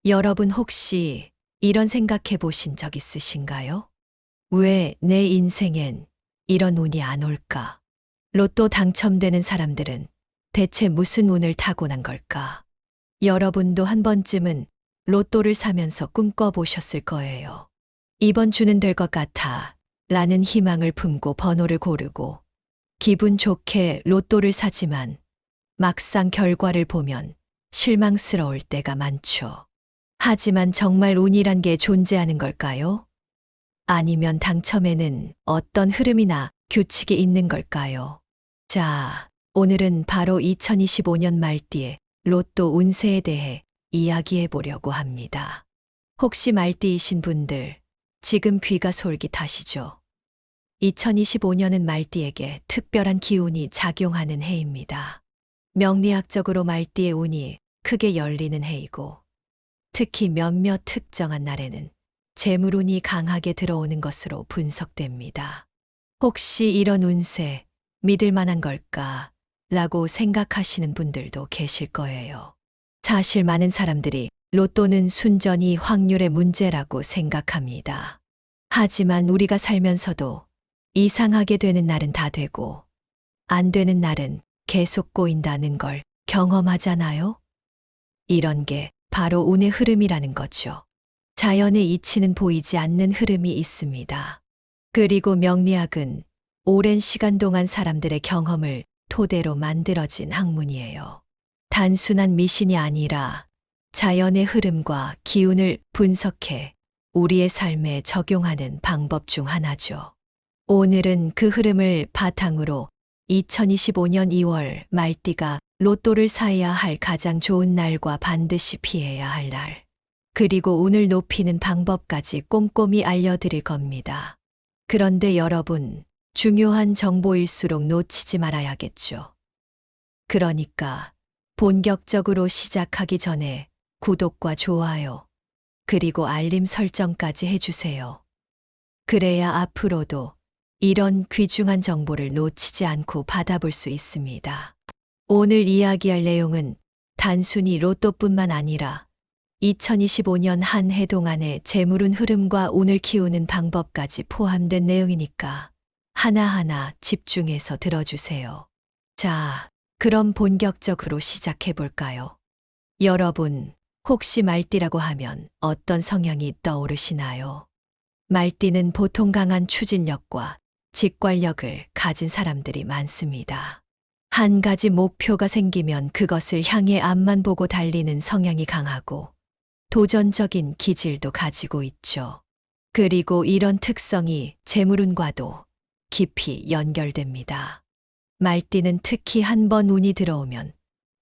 여러분 혹시 이런 생각해 보신 적 있으신가요? 왜 내 인생엔 이런 운이 안 올까? 로또 당첨되는 사람들은 대체 무슨 운을 타고난 걸까? 여러분도 한 번쯤은 로또를 사면서 꿈꿔보셨을 거예요. 이번 주는 될 것 같아 라는 희망을 품고 번호를 고르고 기분 좋게 로또를 사지만 막상 결과를 보면 실망스러울 때가 많죠. 하지만 정말 운이란 게 존재하는 걸까요? 아니면 당첨에는 어떤 흐름이나 규칙이 있는 걸까요? 자, 오늘은 바로 2025년 말띠의 로또 운세에 대해 이야기해 보려고 합니다. 혹시 말띠이신 분들, 지금 귀가 솔깃하시죠? 2025년은 말띠에게 특별한 기운이 작용하는 해입니다. 명리학적으로 말띠의 운이 크게 열리는 해이고, 특히 몇몇 특정한 날에는 재물운이 강하게 들어오는 것으로 분석됩니다. 혹시 이런 운세 믿을 만한 걸까? 라고 생각하시는 분들도 계실 거예요. 사실 많은 사람들이 로또는 순전히 확률의 문제라고 생각합니다. 하지만 우리가 살면서도 이상하게 되는 날은 다 되고 안 되는 날은 계속 꼬인다는 걸 경험하잖아요? 이런 게 바로 운의 흐름이라는 거죠. 자연의 이치는 보이지 않는 흐름이 있습니다. 그리고 명리학은 오랜 시간 동안 사람들의 경험을 토대로 만들어진 학문이에요. 단순한 미신이 아니라 자연의 흐름과 기운을 분석해 우리의 삶에 적용하는 방법 중 하나죠. 오늘은 그 흐름을 바탕으로 2025년 2월 말띠가 로또를 사야 할 가장 좋은 날과 반드시 피해야 할 날, 그리고 운을 높이는 방법까지 꼼꼼히 알려드릴 겁니다. 그런데 여러분, 중요한 정보일수록 놓치지 말아야겠죠. 그러니까 본격적으로 시작하기 전에 구독과 좋아요, 그리고 알림 설정까지 해주세요. 그래야 앞으로도 이런 귀중한 정보를 놓치지 않고 받아볼 수 있습니다. 오늘 이야기할 내용은 단순히 로또뿐만 아니라 2025년 한 해 동안의 재물운 흐름과 운을 키우는 방법까지 포함된 내용이니까 하나하나 집중해서 들어주세요. 자, 그럼 본격적으로 시작해 볼까요? 여러분, 혹시 말띠라고 하면 어떤 성향이 떠오르시나요? 말띠는 보통 강한 추진력과 직관력을 가진 사람들이 많습니다. 한 가지 목표가 생기면 그것을 향해 앞만 보고 달리는 성향이 강하고 도전적인 기질도 가지고 있죠. 그리고 이런 특성이 재물운과도 깊이 연결됩니다. 말띠는 특히 한 번 운이 들어오면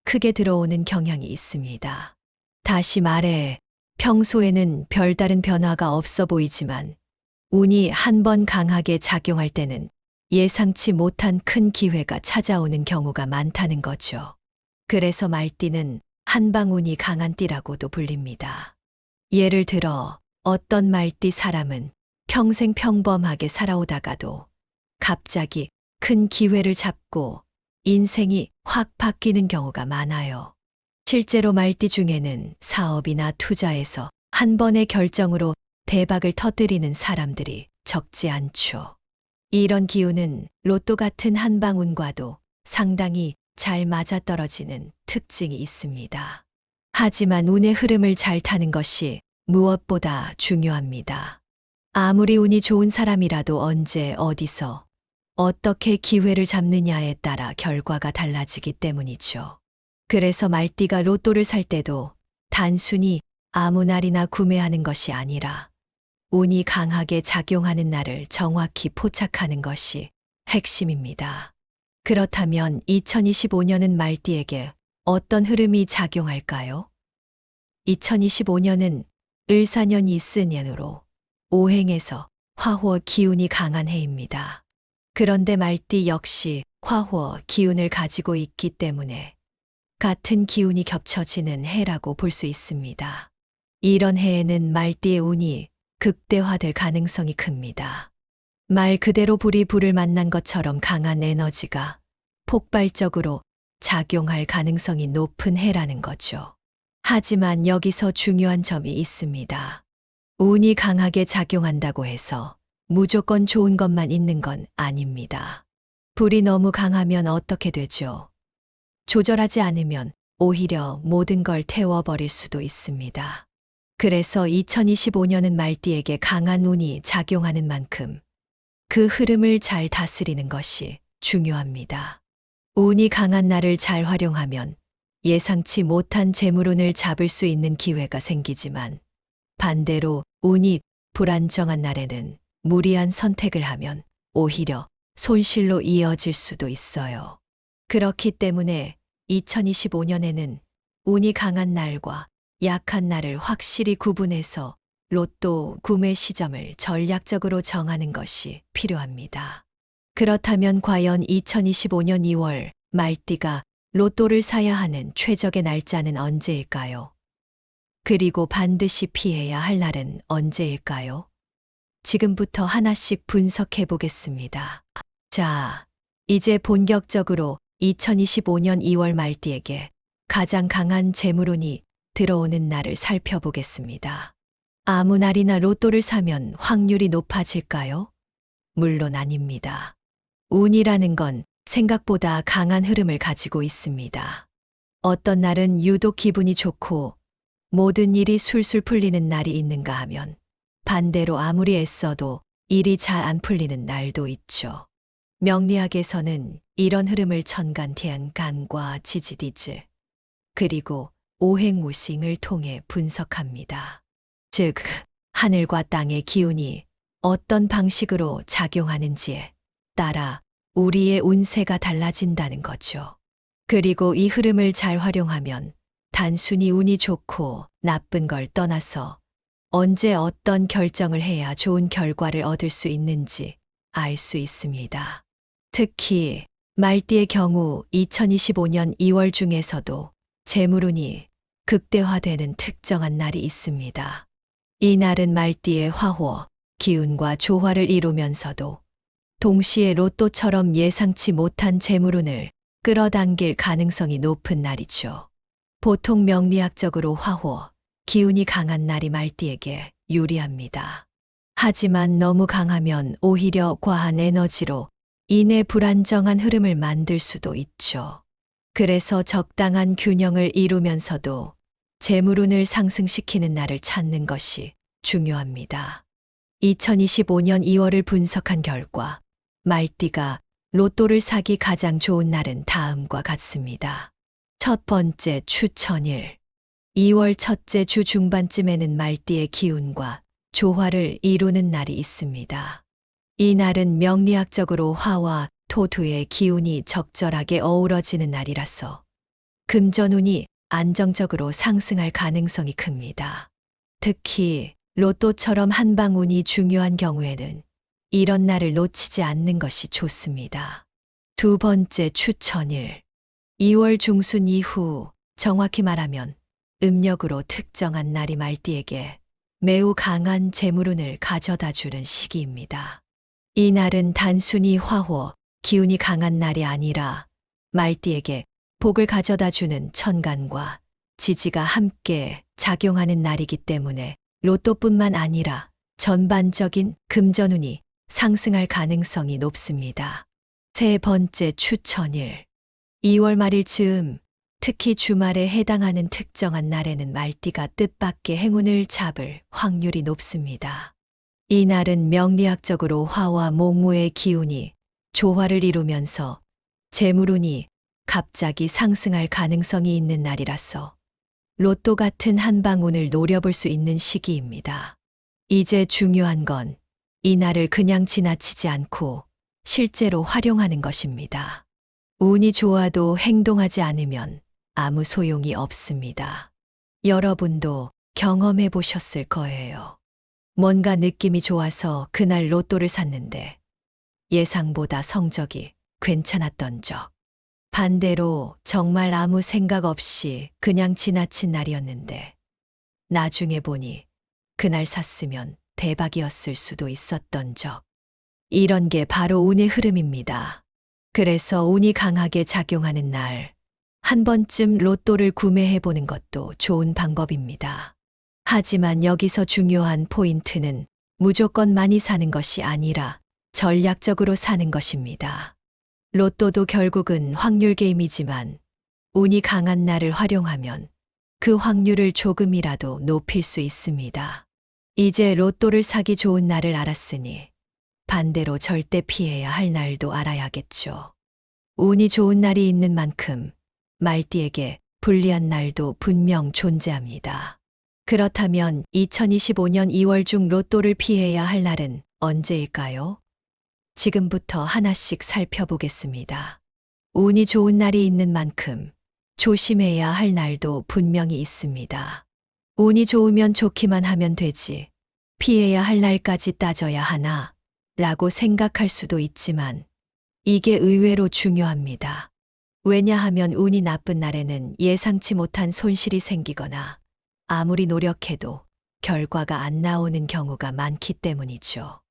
크게 들어오는 경향이 있습니다. 다시 말해, 평소에는 별다른 변화가 없어 보이지만 운이 한 번 강하게 작용할 때는 예상치 못한 큰 기회가 찾아오는 경우가 많다는 거죠. 그래서 말띠는 한방운이 강한 띠라고도 불립니다. 예를 들어 어떤 말띠 사람은 평생 평범하게 살아오다가도 갑자기 큰 기회를 잡고 인생이 확 바뀌는 경우가 많아요. 실제로 말띠 중에는 사업이나 투자에서 한 번의 결정으로 대박을 터뜨리는 사람들이 적지 않죠. 이런 기운은 로또 같은 한방운과도 상당히 잘 맞아떨어지는 특징이 있습니다. 하지만 운의 흐름을 잘 타는 것이 무엇보다 중요합니다. 아무리 운이 좋은 사람이라도 언제 어디서 어떻게 기회를 잡느냐에 따라 결과가 달라지기 때문이죠. 그래서 말띠가 로또를 살 때도 단순히 아무 날이나 구매하는 것이 아니라 운이 강하게 작용하는 날을 정확히 포착하는 것이 핵심입니다. 그렇다면 2025년은 말띠에게 어떤 흐름이 작용할까요? 2025년은 을사년이 쓴년으로 오행에서 화호 기운이 강한 해입니다. 그런데 말띠 역시 화호 기운을 가지고 있기 때문에 같은 기운이 겹쳐지는 해라고 볼 수 있습니다. 이런 해에는 말띠의 운이 극대화될 가능성이 큽니다. 말 그대로 불이 불을 만난 것처럼 강한 에너지가 폭발적으로 작용할 가능성이 높은 해라는 거죠. 하지만 여기서 중요한 점이 있습니다. 운이 강하게 작용한다고 해서 무조건 좋은 것만 있는 건 아닙니다. 불이 너무 강하면 어떻게 되죠? 조절하지 않으면 오히려 모든 걸 태워버릴 수도 있습니다. 그래서 2025년은 말띠에게 강한 운이 작용하는 만큼 그 흐름을 잘 다스리는 것이 중요합니다. 운이 강한 날을 잘 활용하면 예상치 못한 재물운을 잡을 수 있는 기회가 생기지만 반대로 운이 불안정한 날에는 무리한 선택을 하면 오히려 손실로 이어질 수도 있어요. 그렇기 때문에 2025년에는 운이 강한 날과 약한 날을 확실히 구분해서 로또 구매 시점을 전략적으로 정하는 것이 필요합니다. 그렇다면 과연 2025년 2월 말띠가 로또를 사야 하는 최적의 날짜는 언제일까요? 그리고 반드시 피해야 할 날은 언제일까요? 지금부터 하나씩 분석해 보겠습니다. 자, 이제 본격적으로 2025년 2월 말띠에게 가장 강한 재물운이 들어오는 날을 살펴보겠습니다. 아무 날이나 로또를 사면 확률이 높아질까요? 물론 아닙니다. 운이라는 건 생각보다 강한 흐름을 가지고 있습니다. 어떤 날은 유독 기분이 좋고 모든 일이 술술 풀리는 날이 있는가 하면 반대로 아무리 애써도 일이 잘 안 풀리는 날도 있죠. 명리학에서는 이런 흐름을 천간태양간과 지지디즈 그리고 오행우싱을 통해 분석합니다. 즉, 하늘과 땅의 기운이 어떤 방식으로 작용하는지에 따라 우리의 운세가 달라진다는 거죠. 그리고 이 흐름을 잘 활용하면 단순히 운이 좋고 나쁜 걸 떠나서 언제 어떤 결정을 해야 좋은 결과를 얻을 수 있는지 알 수 있습니다. 특히 말띠의 경우 2025년 2월 중에서도 재물운이 극대화되는 특정한 날이 있습니다. 이 날은 말띠의 화호, 기운과 조화를 이루면서도 동시에 로또처럼 예상치 못한 재물운을 끌어당길 가능성이 높은 날이죠. 보통 명리학적으로 화호, 기운이 강한 날이 말띠에게 유리합니다. 하지만 너무 강하면 오히려 과한 에너지로 인해 불안정한 흐름을 만들 수도 있죠. 그래서 적당한 균형을 이루면서도 재물운을 상승시키는 날을 찾는 것이 중요합니다. 2025년 2월을 분석한 결과 말띠가 로또를 사기 가장 좋은 날은 다음과 같습니다. 첫 번째 추천일. 2월 첫째 주 중반쯤에는 말띠의 기운과 조화를 이루는 날이 있습니다. 이 날은 명리학적으로 화와 토두의 기운이 적절하게 어우러지는 날이라서 금전운이 안정적으로 상승할 가능성이 큽니다. 특히 로또처럼 한방운이 중요한 경우에는 이런 날을 놓치지 않는 것이 좋습니다. 두 번째 추천일. 2월 중순 이후, 정확히 말하면 음력으로 특정한 날이 말띠에게 매우 강한 재물운을 가져다 주는 시기입니다. 이 날은 단순히 화호, 기운이 강한 날이 아니라 말띠에게 복을 가져다 주는 천간과 지지가 함께 작용하는 날이기 때문에 로또뿐만 아니라 전반적인 금전운이 상승할 가능성이 높습니다. 세 번째 추천일. 2월 말일 즈음, 특히 주말에 해당하는 특정한 날에는 말띠가 뜻밖의 행운을 잡을 확률이 높습니다. 이 날은 명리학적으로 화와 목무의 기운이 조화를 이루면서 재물운이 갑자기 상승할 가능성이 있는 날이라서 로또 같은 한방운을 노려볼 수 있는 시기입니다. 이제 중요한 건 이 날을 그냥 지나치지 않고 실제로 활용하는 것입니다. 운이 좋아도 행동하지 않으면 아무 소용이 없습니다. 여러분도 경험해 보셨을 거예요. 뭔가 느낌이 좋아서 그날 로또를 샀는데 예상보다 성적이 괜찮았던 적. 반대로 정말 아무 생각 없이 그냥 지나친 날이었는데 나중에 보니 그날 샀으면 대박이었을 수도 있었던 적. 이런 게 바로 운의 흐름입니다. 그래서 운이 강하게 작용하는 날, 한 번쯤 로또를 구매해 보는 것도 좋은 방법입니다. 하지만 여기서 중요한 포인트는 무조건 많이 사는 것이 아니라 전략적으로 사는 것입니다. 로또도 결국은 확률 게임이지만 운이 강한 날을 활용하면 그 확률을 조금이라도 높일 수 있습니다. 이제 로또를 사기 좋은 날을 알았으니 반대로 절대 피해야 할 날도 알아야겠죠. 운이 좋은 날이 있는 만큼 말띠에게 불리한 날도 분명 존재합니다. 그렇다면 2025년 2월 중 로또를 피해야 할 날은 언제일까요? 지금부터 하나씩 살펴보겠습니다. 운이 좋은 날이 있는 만큼 조심해야 할 날도 분명히 있습니다. 운이 좋으면 좋기만 하면 되지, 피해야 할 날까지 따져야 하나? 라고 생각할 수도 있지만 이게 의외로 중요합니다. 왜냐하면 운이 나쁜 날에는 예상치 못한 손실이 생기거나 아무리 노력해도 결과가 안 나오는 경우가 많기 때문이죠.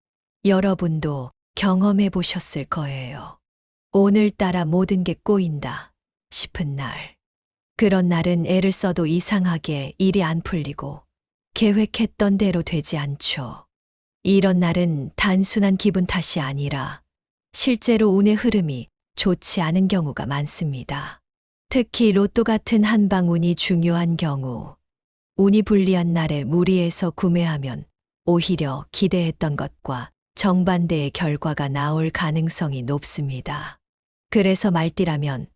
여러분도 경험해 보셨을 거예요. 오늘따라 모든 게 꼬인다 싶은 날. 그런 날은 애를 써도 이상하게 일이 안 풀리고 계획했던 대로 되지 않죠. 이런 날은 단순한 기분 탓이 아니라 실제로 운의 흐름이 좋지 않은 경우가 많습니다. 특히 로또 같은 한방 운이 중요한 경우, 운이 불리한 날에 무리해서 구매하면 오히려 기대했던 것과 정반대의 결과가 나올 가능성이 높습니다. 그래서 말띠라면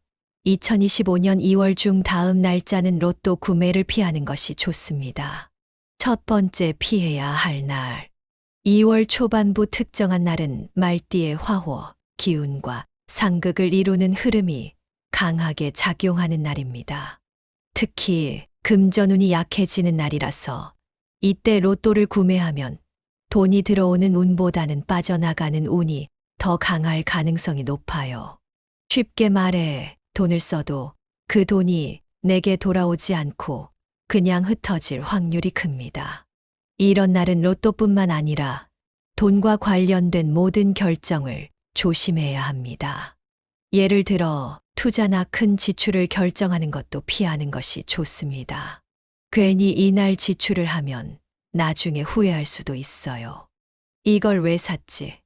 2025년 2월 중 다음 날짜는 로또 구매를 피하는 것이 좋습니다. 첫 번째 피해야 할 날. 2월 초반부 특정한 날은 말띠의 화호, 기운과 상극을 이루는 흐름이 강하게 작용하는 날입니다. 특히 금전운이 약해지는 날이라서 이때 로또를 구매하면 돈이 들어오는 운보다는 빠져나가는 운이 더 강할 가능성이 높아요. 쉽게 말해 돈을 써도 그 돈이 내게 돌아오지 않고 그냥 흩어질 확률이 큽니다. 이런 날은 로또뿐만 아니라 돈과 관련된 모든 결정을 조심해야 합니다. 예를 들어 투자나 큰 지출을 결정하는 것도 피하는 것이 좋습니다. 괜히 이날 지출을 하면 나중에 후회할 수도 있어요. 이걸 왜 샀지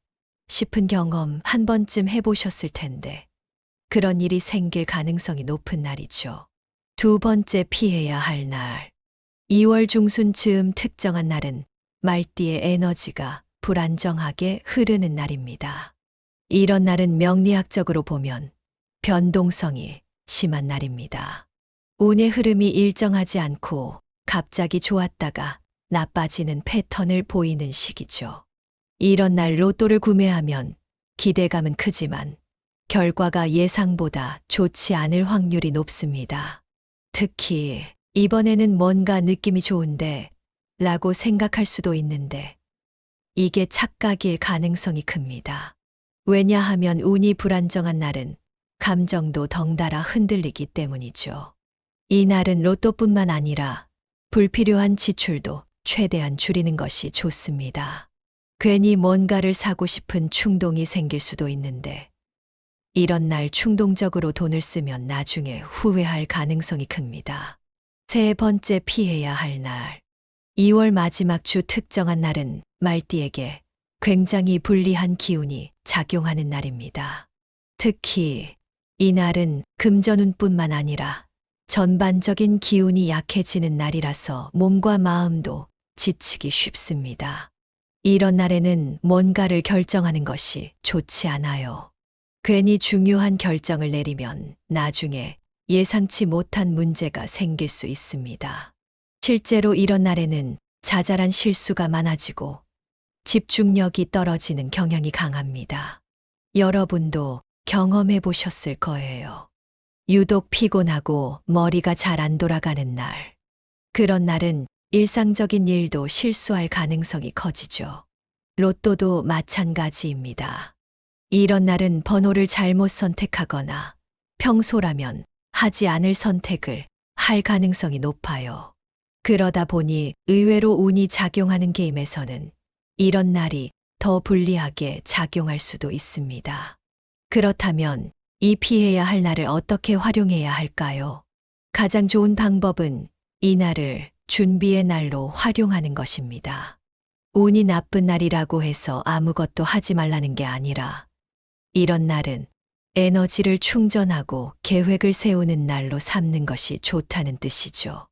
싶은 경험 한 번쯤 해보셨을 텐데 그런 일이 생길 가능성이 높은 날이죠. 두 번째 피해야 할 날. 2월 중순쯤 특정한 날은 말띠의 에너지가 불안정하게 흐르는 날입니다. 이런 날은 명리학적으로 보면 변동성이 심한 날입니다. 운의 흐름이 일정하지 않고 갑자기 좋았다가 나빠지는 패턴을 보이는 시기죠. 이런 날 로또를 구매하면 기대감은 크지만 결과가 예상보다 좋지 않을 확률이 높습니다. 특히 이번에는 뭔가 느낌이 좋은데 라고 생각할 수도 있는데 이게 착각일 가능성이 큽니다. 왜냐하면 운이 불안정한 날은 감정도 덩달아 흔들리기 때문이죠. 이 날은 로또뿐만 아니라 불필요한 지출도 최대한 줄이는 것이 좋습니다. 괜히 뭔가를 사고 싶은 충동이 생길 수도 있는데 이런 날 충동적으로 돈을 쓰면 나중에 후회할 가능성이 큽니다. 세 번째 피해야 할 날. 2월 마지막 주 특정한 날은 말띠에게 굉장히 불리한 기운이 작용하는 날입니다. 특히 이 날은 금전운뿐만 아니라 전반적인 기운이 약해지는 날이라서 몸과 마음도 지치기 쉽습니다. 이런 날에는 뭔가를 결정하는 것이 좋지 않아요. 괜히 중요한 결정을 내리면 나중에 예상치 못한 문제가 생길 수 있습니다. 실제로 이런 날에는 자잘한 실수가 많아지고 집중력이 떨어지는 경향이 강합니다. 여러분도 경험해 보셨을 거예요. 유독 피곤하고 머리가 잘 안 돌아가는 날. 그런 날은 일상적인 일도 실수할 가능성이 커지죠. 로또도 마찬가지입니다. 이런 날은 번호를 잘못 선택하거나 평소라면 하지 않을 선택을 할 가능성이 높아요. 그러다 보니 의외로 운이 작용하는 게임에서는 이런 날이 더 불리하게 작용할 수도 있습니다. 그렇다면 이 피해야 할 날을 어떻게 활용해야 할까요? 가장 좋은 방법은 이 날을 준비의 날로 활용하는 것입니다. 운이 나쁜 날이라고 해서 아무것도 하지 말라는 게 아니라 이런 날은 에너지를 충전하고 계획을 세우는 날로 삼는 것이 좋다는 뜻이죠.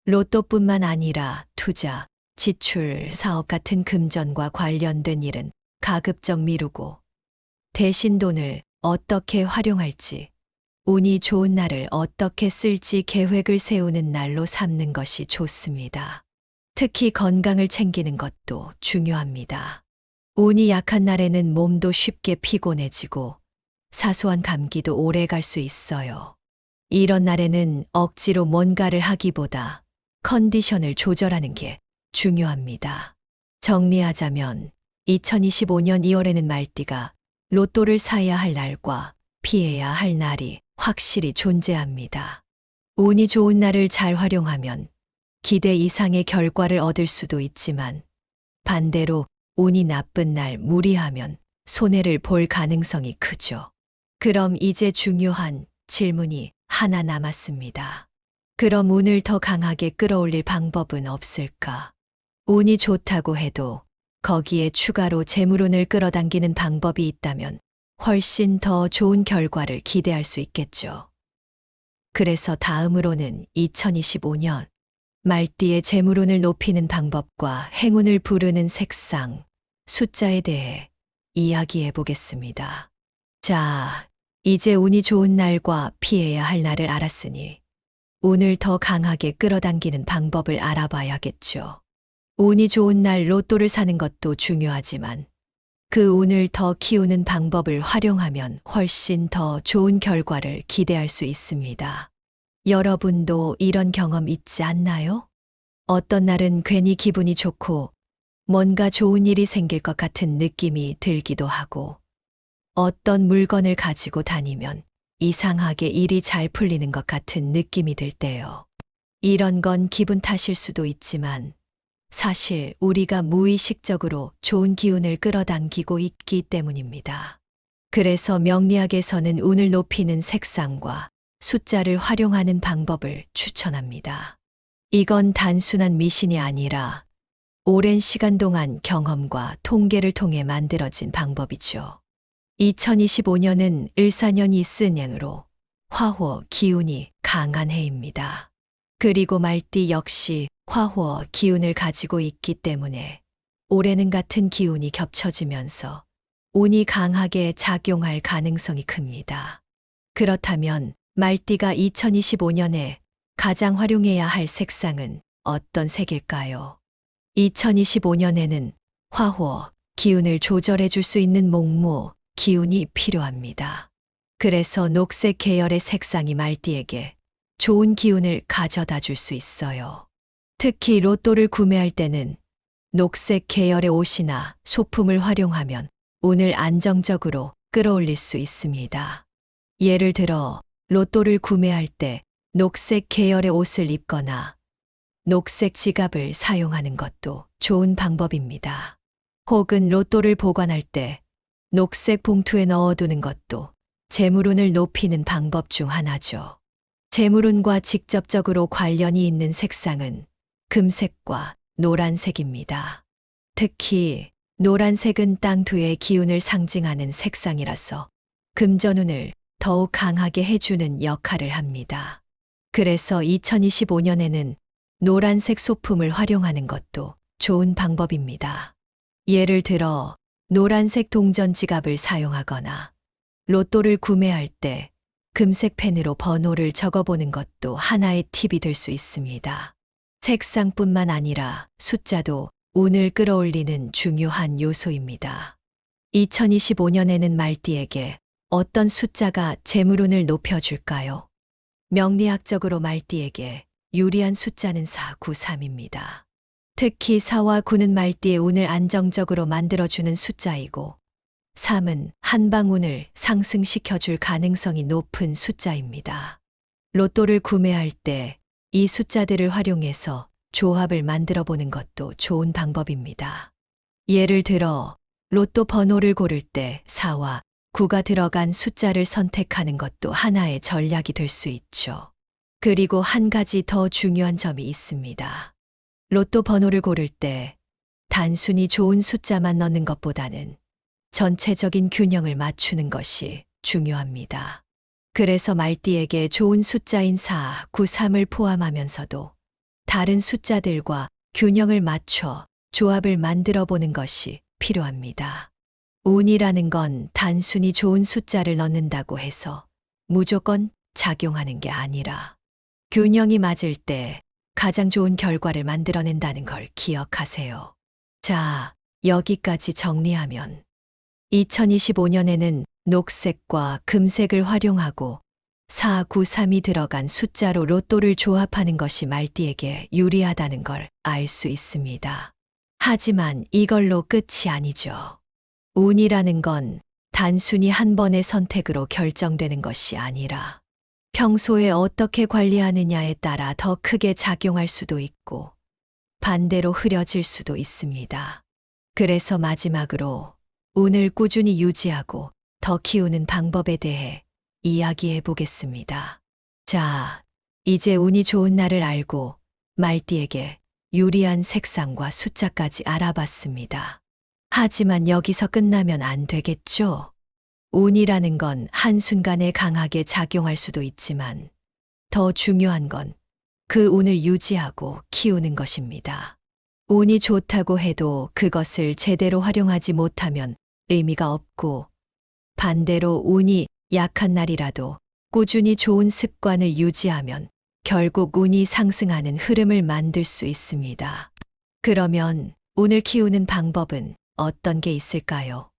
로또뿐만 아니라 투자, 지출, 사업 같은 금전과 관련된 일은 가급적 미루고 대신 돈을 어떻게 활용할지, 운이 좋은 날을 어떻게 쓸지 계획을 세우는 날로 삼는 것이 좋습니다. 특히 건강을 챙기는 것도 중요합니다. 운이 약한 날에는 몸도 쉽게 피곤해지고 사소한 감기도 오래 갈 수 있어요. 이런 날에는 억지로 뭔가를 하기보다 컨디션을 조절하는 게 중요합니다. 정리하자면 2025년 2월에는 말띠가 로또를 사야 할 날과 피해야 할 날이 확실히 존재합니다. 운이 좋은 날을 잘 활용하면 기대 이상의 결과를 얻을 수도 있지만 반대로 운이 나쁜 날 무리하면 손해를 볼 가능성이 크죠. 그럼 이제 중요한 질문이 하나 남았습니다. 그럼 운을 더 강하게 끌어올릴 방법은 없을까? 운이 좋다고 해도 거기에 추가로 재물운을 끌어당기는 방법이 있다면 훨씬 더 좋은 결과를 기대할 수 있겠죠. 그래서 다음으로는 2025년 말띠의 재물운을 높이는 방법과 행운을 부르는 색상, 숫자에 대해 이야기해 보겠습니다. 자, 이제 운이 좋은 날과 피해야 할 날을 알았으니 운을 더 강하게 끌어당기는 방법을 알아봐야겠죠. 운이 좋은 날 로또를 사는 것도 중요하지만 그 운을 더 키우는 방법을 활용하면 훨씬 더 좋은 결과를 기대할 수 있습니다. 여러분도 이런 경험 있지 않나요? 어떤 날은 괜히 기분이 좋고 뭔가 좋은 일이 생길 것 같은 느낌이 들기도 하고 어떤 물건을 가지고 다니면 이상하게 일이 잘 풀리는 것 같은 느낌이 들 때요. 이런 건 기분 탓일 수도 있지만 사실 우리가 무의식적으로 좋은 기운을 끌어당기고 있기 때문입니다. 그래서 명리학에서는 운을 높이는 색상과 숫자를 활용하는 방법을 추천합니다. 이건 단순한 미신이 아니라 오랜 시간 동안 경험과 통계를 통해 만들어진 방법이죠. 2025년은 을사년 이스년으로 화호 기운이 강한 해입니다. 그리고 말띠 역시 화호 기운을 가지고 있기 때문에 올해는 같은 기운이 겹쳐지면서 운이 강하게 작용할 가능성이 큽니다. 그렇다면 말띠가 2025년에 가장 활용해야 할 색상은 어떤 색일까요? 2025년에는 화호 기운을 조절해 줄 수 있는 목모 기운이 필요합니다. 그래서 녹색 계열의 색상이 말띠에게 좋은 기운을 가져다 줄 수 있어요. 특히 로또를 구매할 때는 녹색 계열의 옷이나 소품을 활용하면 운을 안정적으로 끌어올릴 수 있습니다. 예를 들어 로또를 구매할 때 녹색 계열의 옷을 입거나 녹색 지갑을 사용하는 것도 좋은 방법입니다. 혹은 로또를 보관할 때 녹색 봉투에 넣어두는 것도 재물운을 높이는 방법 중 하나죠. 재물운과 직접적으로 관련이 있는 색상은 금색과 노란색입니다. 특히 노란색은 땅투의 기운을 상징하는 색상이라서 금전운을 더욱 강하게 해주는 역할을 합니다. 그래서 2025년에는 노란색 소품을 활용하는 것도 좋은 방법입니다. 예를 들어 노란색 동전 지갑을 사용하거나 로또를 구매할 때 금색 펜으로 번호를 적어보는 것도 하나의 팁이 될 수 있습니다. 색상뿐만 아니라 숫자도 운을 끌어올리는 중요한 요소입니다. 2025년에는 말띠에게 어떤 숫자가 재물운을 높여줄까요? 명리학적으로 말띠에게 유리한 숫자는 493입니다. 특히 4와 9는 말띠의 운을 안정적으로 만들어주는 숫자이고 3은 한방운을 상승시켜줄 가능성이 높은 숫자입니다. 로또를 구매할 때 이 숫자들을 활용해서 조합을 만들어 보는 것도 좋은 방법입니다. 예를 들어 로또 번호를 고를 때 4와 9가 들어간 숫자를 선택하는 것도 하나의 전략이 될 수 있죠. 그리고 한 가지 더 중요한 점이 있습니다. 로또 번호를 고를 때 단순히 좋은 숫자만 넣는 것보다는 전체적인 균형을 맞추는 것이 중요합니다. 그래서 말띠에게 좋은 숫자인 4, 9, 3을 포함하면서도 다른 숫자들과 균형을 맞춰 조합을 만들어 보는 것이 필요합니다. 운이라는 건 단순히 좋은 숫자를 넣는다고 해서 무조건 작용하는 게 아니라 균형이 맞을 때 가장 좋은 결과를 만들어낸다는 걸 기억하세요. 자, 여기까지 정리하면 2025년에는 녹색과 금색을 활용하고 493이 들어간 숫자로 로또를 조합하는 것이 말띠에게 유리하다는 걸 알 수 있습니다. 하지만 이걸로 끝이 아니죠. 운이라는 건 단순히 한 번의 선택으로 결정되는 것이 아니라 평소에 어떻게 관리하느냐에 따라 더 크게 작용할 수도 있고 반대로 흐려질 수도 있습니다. 그래서 마지막으로 운을 꾸준히 유지하고 더 키우는 방법에 대해 이야기해 보겠습니다. 자, 이제 운이 좋은 날을 알고 말띠에게 유리한 색상과 숫자까지 알아봤습니다. 하지만 여기서 끝나면 안 되겠죠? 운이라는 건 한순간에 강하게 작용할 수도 있지만 더 중요한 건 그 운을 유지하고 키우는 것입니다. 운이 좋다고 해도 그것을 제대로 활용하지 못하면 의미가 없고 반대로 운이 약한 날이라도 꾸준히 좋은 습관을 유지하면 결국 운이 상승하는 흐름을 만들 수 있습니다. 그러면 운을 키우는 방법은 어떤 게 있을까요?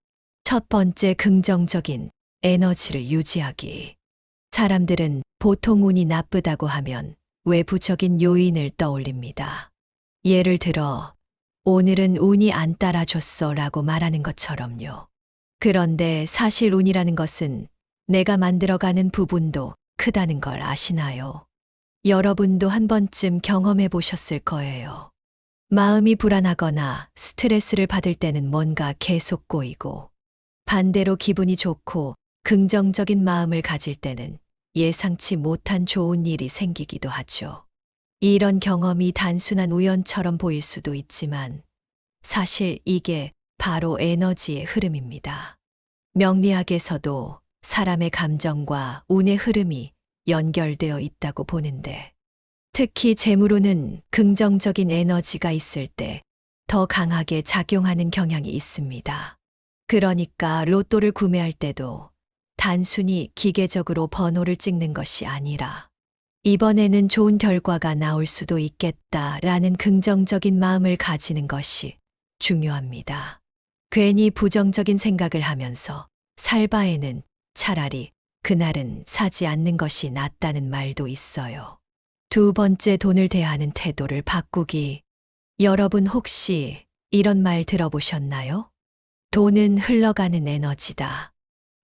첫 번째, 긍정적인 에너지를 유지하기. 사람들은 보통 운이 나쁘다고 하면 외부적인 요인을 떠올립니다. 예를 들어, 오늘은 운이 안 따라줬어 라고 말하는 것처럼요. 그런데 사실 운이라는 것은 내가 만들어가는 부분도 크다는 걸 아시나요? 여러분도 한 번쯤 경험해 보셨을 거예요. 마음이 불안하거나 스트레스를 받을 때는 뭔가 계속 꼬이고, 반대로 기분이 좋고 긍정적인 마음을 가질 때는 예상치 못한 좋은 일이 생기기도 하죠. 이런 경험이 단순한 우연처럼 보일 수도 있지만 사실 이게 바로 에너지의 흐름입니다. 명리학에서도 사람의 감정과 운의 흐름이 연결되어 있다고 보는데 특히 재물운은 긍정적인 에너지가 있을 때 더 강하게 작용하는 경향이 있습니다. 그러니까 로또를 구매할 때도 단순히 기계적으로 번호를 찍는 것이 아니라 이번에는 좋은 결과가 나올 수도 있겠다라는 긍정적인 마음을 가지는 것이 중요합니다. 괜히 부정적인 생각을 하면서 살 바에는 차라리 그날은 사지 않는 것이 낫다는 말도 있어요. 두 번째, 돈을 대하는 태도를 바꾸기. 여러분 혹시 이런 말 들어보셨나요? 돈은 흘러가는 에너지다.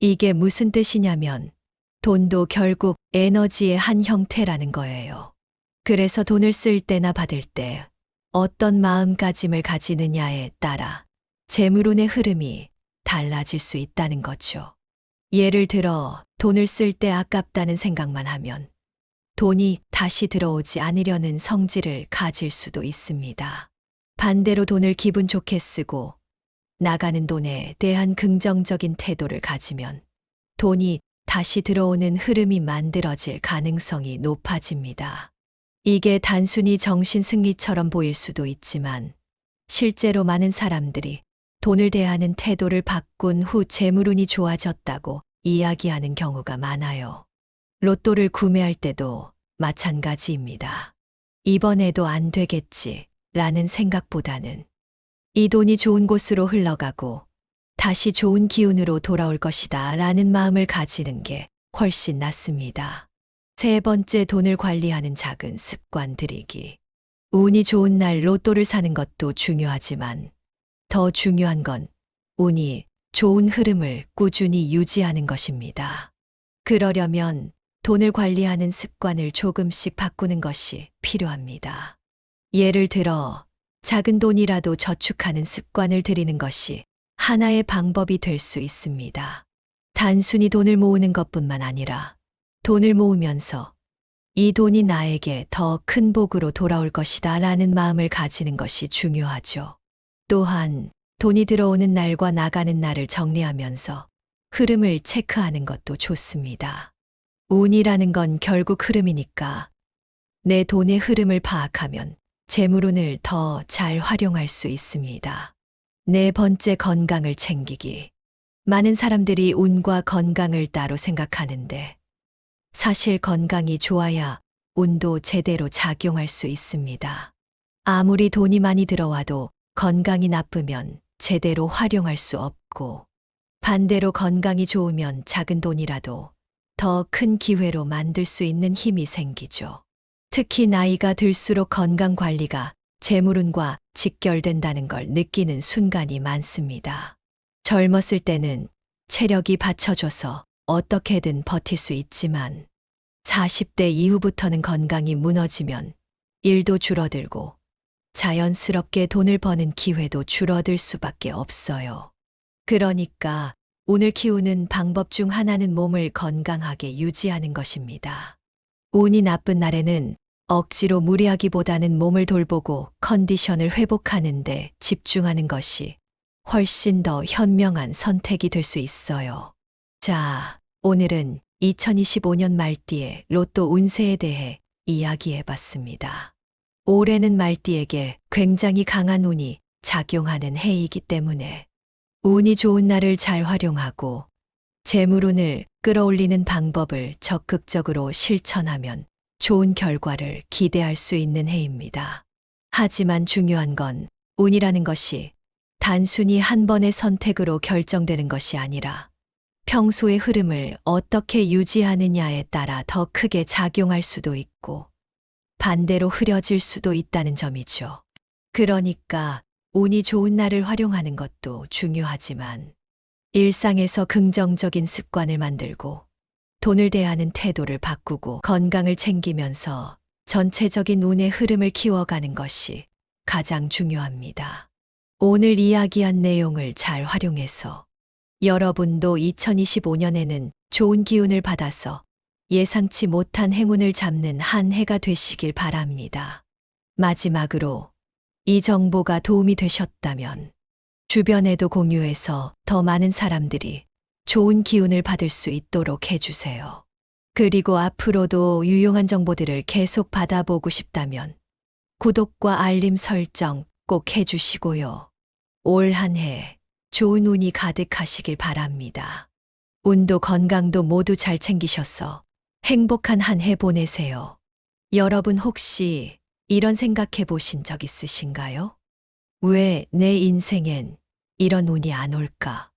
이게 무슨 뜻이냐면 돈도 결국 에너지의 한 형태라는 거예요. 그래서 돈을 쓸 때나 받을 때 어떤 마음가짐을 가지느냐에 따라 재물운의 흐름이 달라질 수 있다는 거죠. 예를 들어 돈을 쓸 때 아깝다는 생각만 하면 돈이 다시 들어오지 않으려는 성질을 가질 수도 있습니다. 반대로 돈을 기분 좋게 쓰고 나가는 돈에 대한 긍정적인 태도를 가지면 돈이 다시 들어오는 흐름이 만들어질 가능성이 높아집니다. 이게 단순히 정신승리처럼 보일 수도 있지만 실제로 많은 사람들이 돈을 대하는 태도를 바꾼 후 재물운이 좋아졌다고 이야기하는 경우가 많아요. 로또를 구매할 때도 마찬가지입니다. 이번에도 안 되겠지 라는 생각보다는 이 돈이 좋은 곳으로 흘러가고 다시 좋은 기운으로 돌아올 것이다 라는 마음을 가지는 게 훨씬 낫습니다. 세 번째, 돈을 관리하는 작은 습관 들이기. 운이 좋은 날 로또를 사는 것도 중요하지만 더 중요한 건 운이 좋은 흐름을 꾸준히 유지하는 것입니다. 그러려면 돈을 관리하는 습관을 조금씩 바꾸는 것이 필요합니다. 예를 들어 작은 돈이라도 저축하는 습관을 들이는 것이 하나의 방법이 될 수 있습니다. 단순히 돈을 모으는 것뿐만 아니라 돈을 모으면서 이 돈이 나에게 더 큰 복으로 돌아올 것이다 라는 마음을 가지는 것이 중요하죠. 또한 돈이 들어오는 날과 나가는 날을 정리하면서 흐름을 체크하는 것도 좋습니다. 운이라는 건 결국 흐름이니까 내 돈의 흐름을 파악하면 재물운을 더 잘 활용할 수 있습니다. 네 번째, 건강을 챙기기. 많은 사람들이 운과 건강을 따로 생각하는데 사실 건강이 좋아야 운도 제대로 작용할 수 있습니다. 아무리 돈이 많이 들어와도 건강이 나쁘면 제대로 활용할 수 없고 반대로 건강이 좋으면 작은 돈이라도 더 큰 기회로 만들 수 있는 힘이 생기죠. 특히 나이가 들수록 건강 관리가 재물운과 직결된다는 걸 느끼는 순간이 많습니다. 젊었을 때는 체력이 받쳐줘서 어떻게든 버틸 수 있지만 40대 이후부터는 건강이 무너지면 일도 줄어들고 자연스럽게 돈을 버는 기회도 줄어들 수밖에 없어요. 그러니까 운을 키우는 방법 중 하나는 몸을 건강하게 유지하는 것입니다. 운이 나쁜 날에는 억지로 무리하기보다는 몸을 돌보고 컨디션을 회복하는 데 집중하는 것이 훨씬 더 현명한 선택이 될 수 있어요. 자, 오늘은 2025년 말띠의 로또 운세에 대해 이야기해 봤습니다. 올해는 말띠에게 굉장히 강한 운이 작용하는 해이기 때문에 운이 좋은 날을 잘 활용하고 재물운을 끌어올리는 방법을 적극적으로 실천하면 좋은 결과를 기대할 수 있는 해입니다. 하지만 중요한 건 운이라는 것이 단순히 한 번의 선택으로 결정되는 것이 아니라 평소의 흐름을 어떻게 유지하느냐에 따라 더 크게 작용할 수도 있고 반대로 흐려질 수도 있다는 점이죠. 그러니까 운이 좋은 날을 활용하는 것도 중요하지만 일상에서 긍정적인 습관을 만들고 돈을 대하는 태도를 바꾸고 건강을 챙기면서 전체적인 운의 흐름을 키워가는 것이 가장 중요합니다. 오늘 이야기한 내용을 잘 활용해서 여러분도 2025년에는 좋은 기운을 받아서 예상치 못한 행운을 잡는 한 해가 되시길 바랍니다. 마지막으로 이 정보가 도움이 되셨다면 주변에도 공유해서 더 많은 사람들이 좋은 기운을 받을 수 있도록 해주세요. 그리고 앞으로도 유용한 정보들을 계속 받아보고 싶다면 구독과 알림 설정 꼭 해주시고요. 올 한 해 좋은 운이 가득하시길 바랍니다. 운도 건강도 모두 잘 챙기셔서 행복한 한 해 보내세요. 여러분 혹시 이런 생각해 보신 적 있으신가요? 왜 내 인생엔 이런 운이 안 올까?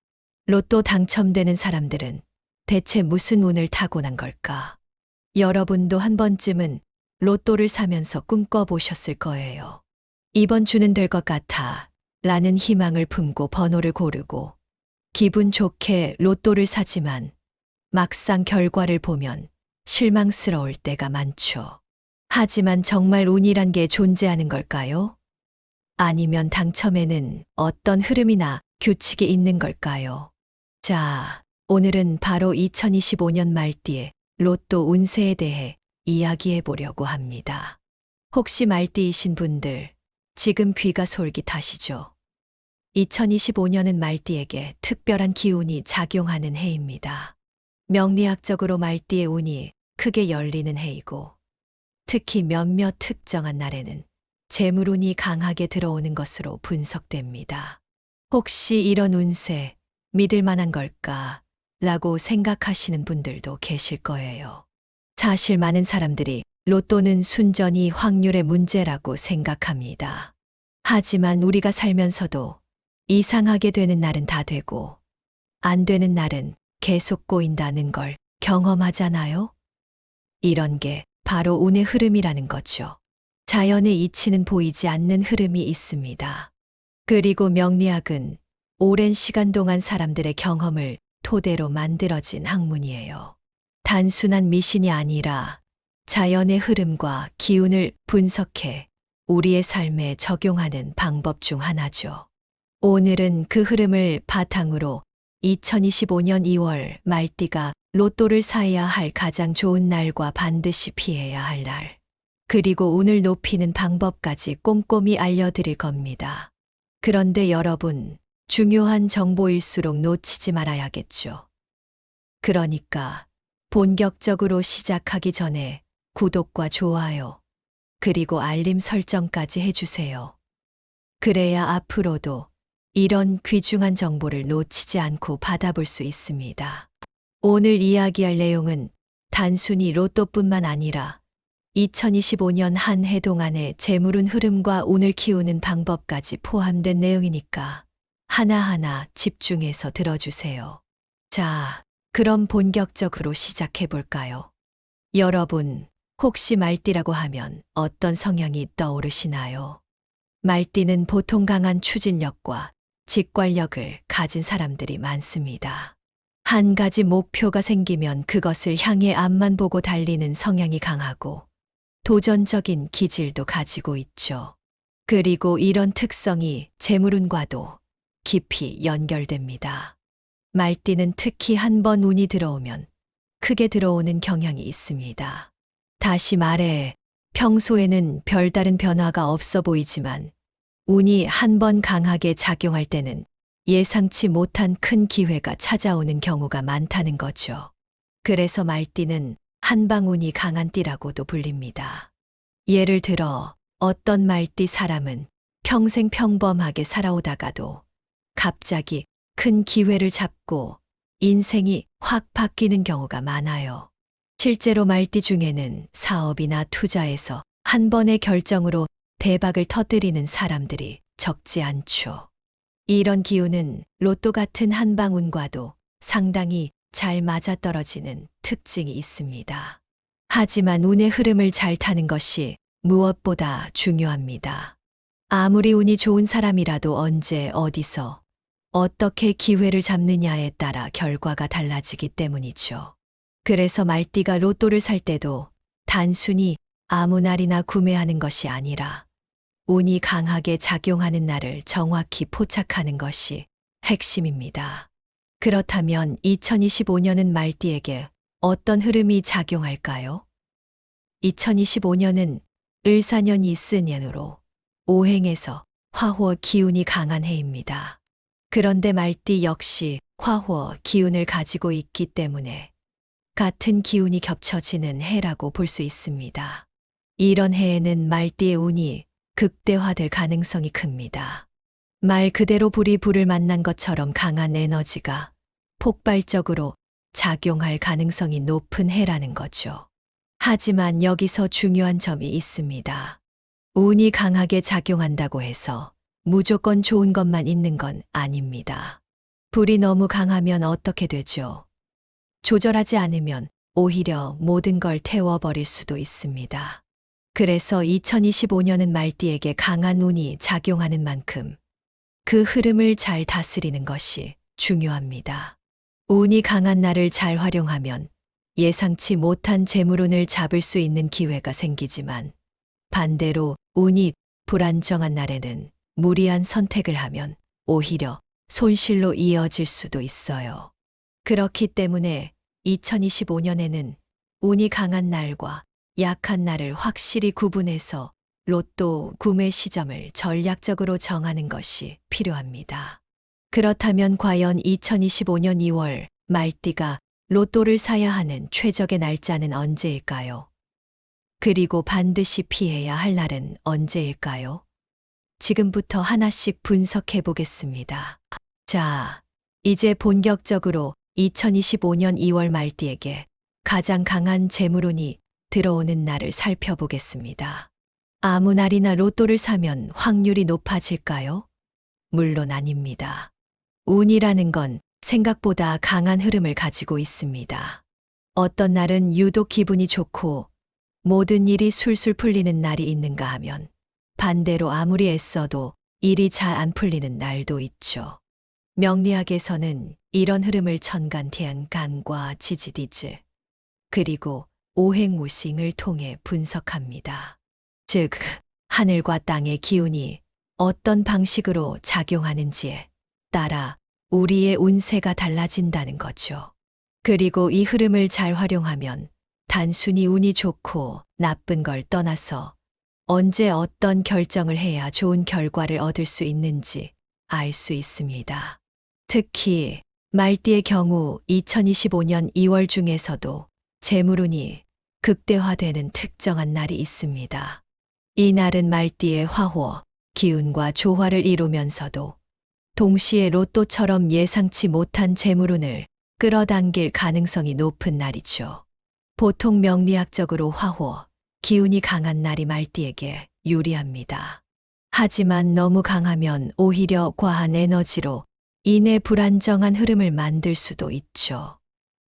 로또 당첨되는 사람들은 대체 무슨 운을 타고난 걸까? 여러분도 한 번쯤은 로또를 사면서 꿈꿔보셨을 거예요. 이번 주는 될 것 같아 라는 희망을 품고 번호를 고르고 기분 좋게 로또를 사지만 막상 결과를 보면 실망스러울 때가 많죠. 하지만 정말 운이란 게 존재하는 걸까요? 아니면 당첨에는 어떤 흐름이나 규칙이 있는 걸까요? 자, 오늘은 바로 2025년 말띠의 로또 운세에 대해 이야기해 보려고 합니다. 혹시 말띠이신 분들, 지금 귀가 솔깃하시죠? 2025년은 말띠에게 특별한 기운이 작용하는 해입니다. 명리학적으로 말띠의 운이 크게 열리는 해이고, 특히 몇몇 특정한 날에는 재물운이 강하게 들어오는 것으로 분석됩니다. 혹시 이런 운세 믿을 만한 걸까? 라고 생각하시는 분들도 계실 거예요. 사실 많은 사람들이 로또는 순전히 확률의 문제라고 생각합니다. 하지만 우리가 살면서도 이상하게 되는 날은 다 되고 안 되는 날은 계속 꼬인다는 걸 경험하잖아요? 이런 게 바로 운의 흐름이라는 거죠. 자연의 이치는 보이지 않는 흐름이 있습니다. 그리고 명리학은 오랜 시간 동안 사람들의 경험을 토대로 만들어진 학문이에요. 단순한 미신이 아니라 자연의 흐름과 기운을 분석해 우리의 삶에 적용하는 방법 중 하나죠. 오늘은 그 흐름을 바탕으로 2025년 2월 말띠가 로또를 사야 할 가장 좋은 날과 반드시 피해야 할 날, 그리고 운을 높이는 방법까지 꼼꼼히 알려드릴 겁니다. 그런데 여러분, 중요한 정보일수록 놓치지 말아야겠죠. 그러니까 본격적으로 시작하기 전에 구독과 좋아요, 그리고 알림 설정까지 해주세요. 그래야 앞으로도 이런 귀중한 정보를 놓치지 않고 받아볼 수 있습니다. 오늘 이야기할 내용은 단순히 로또뿐만 아니라 2025년 한 해 동안의 재물운 흐름과 운을 키우는 방법까지 포함된 내용이니까 하나하나 집중해서 들어주세요. 자, 그럼 본격적으로 시작해 볼까요? 여러분, 혹시 말띠라고 하면 어떤 성향이 떠오르시나요? 말띠는 보통 강한 추진력과 직관력을 가진 사람들이 많습니다. 한 가지 목표가 생기면 그것을 향해 앞만 보고 달리는 성향이 강하고 도전적인 기질도 가지고 있죠. 그리고 이런 특성이 재물운과도 깊이 연결됩니다. 말띠는 특히 한 번 운이 들어오면 크게 들어오는 경향이 있습니다. 다시 말해, 평소에는 별다른 변화가 없어 보이지만 운이 한 번 강하게 작용할 때는 예상치 못한 큰 기회가 찾아오는 경우가 많다는 거죠. 그래서 말띠는 한방운이 강한 띠라고도 불립니다. 예를 들어 어떤 말띠 사람은 평생 평범하게 살아오다가도 갑자기 큰 기회를 잡고 인생이 확 바뀌는 경우가 많아요. 실제로 말띠 중에는 사업이나 투자에서 한 번의 결정으로 대박을 터뜨리는 사람들이 적지 않죠. 이런 기운은 로또 같은 한방운과도 상당히 잘 맞아떨어지는 특징이 있습니다. 하지만 운의 흐름을 잘 타는 것이 무엇보다 중요합니다. 아무리 운이 좋은 사람이라도 언제 어디서 어떻게 기회를 잡느냐에 따라 결과가 달라지기 때문이죠. 그래서 말띠가 로또를 살 때도 단순히 아무 날이나 구매하는 것이 아니라 운이 강하게 작용하는 날을 정확히 포착하는 것이 핵심입니다. 그렇다면 2025년은 말띠에게 어떤 흐름이 작용할까요? 2025년은 을사년이 쓴년으로 오행에서 화호 기운이 강한 해입니다. 그런데 말띠 역시 화호 기운을 가지고 있기 때문에 같은 기운이 겹쳐지는 해라고 볼 수 있습니다. 이런 해에는 말띠의 운이 극대화될 가능성이 큽니다. 말 그대로 불이 불을 만난 것처럼 강한 에너지가 폭발적으로 작용할 가능성이 높은 해라는 거죠. 하지만 여기서 중요한 점이 있습니다. 운이 강하게 작용한다고 해서 무조건 좋은 것만 있는 건 아닙니다. 불이 너무 강하면 어떻게 되죠? 조절하지 않으면 오히려 모든 걸 태워버릴 수도 있습니다. 그래서 2025년은 말띠에게 강한 운이 작용하는 만큼 그 흐름을 잘 다스리는 것이 중요합니다. 운이 강한 날을 잘 활용하면 예상치 못한 재물운을 잡을 수 있는 기회가 생기지만 반대로 운이 불안정한 날에는 무리한 선택을 하면 오히려 손실로 이어질 수도 있어요. 그렇기 때문에 2025년에는 운이 강한 날과 약한 날을 확실히 구분해서 로또 구매 시점을 전략적으로 정하는 것이 필요합니다. 그렇다면 과연 2025년 2월 말띠가 로또를 사야 하는 최적의 날짜는 언제일까요? 그리고 반드시 피해야 할 날은 언제일까요? 지금부터 하나씩 분석해 보겠습니다. 자, 이제 본격적으로 2025년 2월 말띠에게 가장 강한 재물운이 들어오는 날을 살펴보겠습니다. 아무 날이나 로또를 사면 확률이 높아질까요? 물론 아닙니다. 운이라는 건 생각보다 강한 흐름을 가지고 있습니다. 어떤 날은 유독 기분이 좋고 모든 일이 술술 풀리는 날이 있는가 하면 반대로 아무리 애써도 일이 잘 안 풀리는 날도 있죠. 명리학에서는 이런 흐름을 천간태양간과 지지디즈 그리고 오행우싱을 통해 분석합니다. 즉, 하늘과 땅의 기운이 어떤 방식으로 작용하는지에 따라 우리의 운세가 달라진다는 거죠. 그리고 이 흐름을 잘 활용하면 단순히 운이 좋고 나쁜 걸 떠나서 언제 어떤 결정을 해야 좋은 결과를 얻을 수 있는지 알 수 있습니다. 특히 말띠의 경우 2025년 2월 중에서도 재물운이 극대화되는 특정한 날이 있습니다. 이 날은 말띠의 화호, 기운과 조화를 이루면서도 동시에 로또처럼 예상치 못한 재물운을 끌어당길 가능성이 높은 날이죠. 보통 명리학적으로 화호, 기운이 강한 날이 말띠에게 유리합니다. 하지만 너무 강하면 오히려 과한 에너지로 인해 불안정한 흐름을 만들 수도 있죠.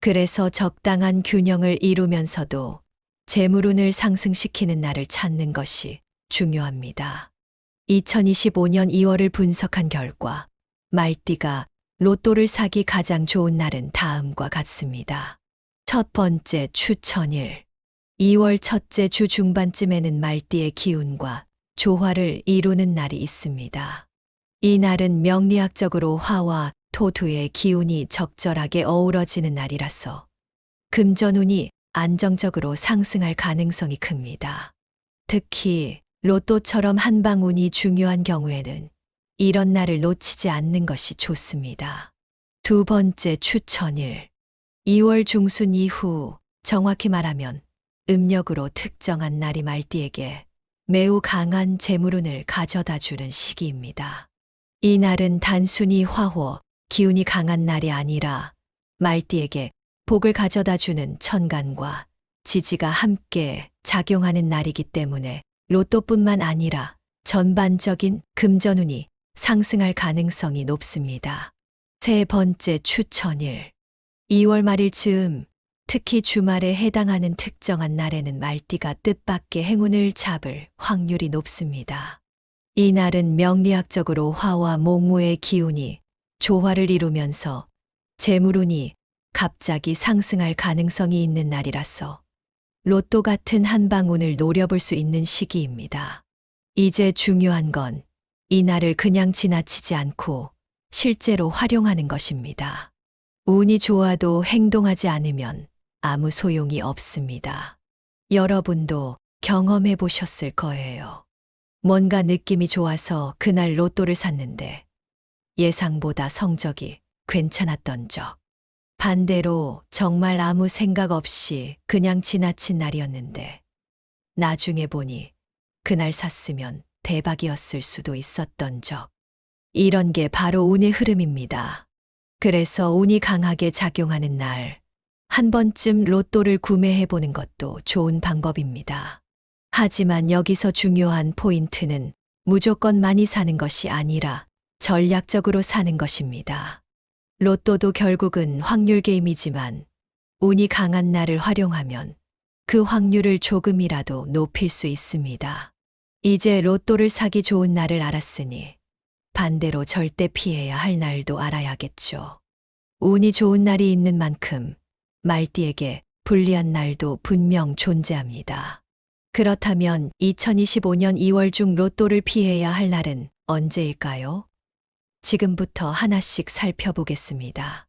그래서 적당한 균형을 이루면서도 재물운을 상승시키는 날을 찾는 것이 중요합니다. 2025년 2월을 분석한 결과 말띠가 로또를 사기 가장 좋은 날은 다음과 같습니다. 첫 번째 추천일. 2월 첫째 주 중반쯤에는 말띠의 기운과 조화를 이루는 날이 있습니다. 이 날은 명리학적으로 화와 토토의 기운이 적절하게 어우러지는 날이라서 금전운이 안정적으로 상승할 가능성이 큽니다. 특히 로또처럼 한방운이 중요한 경우에는 이런 날을 놓치지 않는 것이 좋습니다. 두 번째 추천일. 2월 중순 이후, 정확히 말하면 음력으로 특정한 날이 말띠에게 매우 강한 재물운을 가져다 주는 시기입니다. 이 날은 단순히 화호, 기운이 강한 날이 아니라 말띠에게 복을 가져다 주는 천간과 지지가 함께 작용하는 날이기 때문에 로또뿐만 아니라 전반적인 금전운이 상승할 가능성이 높습니다. 세 번째 추천일. 2월 말일 즈음, 특히 주말에 해당하는 특정한 날에는 말띠가 뜻밖의 행운을 잡을 확률이 높습니다. 이 날은 명리학적으로 화와 목무의 기운이 조화를 이루면서 재물운이 갑자기 상승할 가능성이 있는 날이라서 로또 같은 한방운을 노려볼 수 있는 시기입니다. 이제 중요한 건 이 날을 그냥 지나치지 않고 실제로 활용하는 것입니다. 운이 좋아도 행동하지 않으면 아무 소용이 없습니다. 여러분도 경험해 보셨을 거예요. 뭔가 느낌이 좋아서 그날 로또를 샀는데 예상보다 성적이 괜찮았던 적. 반대로 정말 아무 생각 없이 그냥 지나친 날이었는데 나중에 보니 그날 샀으면 대박이었을 수도 있었던 적. 이런 게 바로 운의 흐름입니다. 그래서 운이 강하게 작용하는 날, 한 번쯤 로또를 구매해 보는 것도 좋은 방법입니다. 하지만 여기서 중요한 포인트는 무조건 많이 사는 것이 아니라 전략적으로 사는 것입니다. 로또도 결국은 확률 게임이지만 운이 강한 날을 활용하면 그 확률을 조금이라도 높일 수 있습니다. 이제 로또를 사기 좋은 날을 알았으니 반대로 절대 피해야 할 날도 알아야겠죠. 운이 좋은 날이 있는 만큼 말띠에게 불리한 날도 분명 존재합니다. 그렇다면 2025년 2월 중 로또를 피해야 할 날은 언제일까요? 지금부터 하나씩 살펴보겠습니다.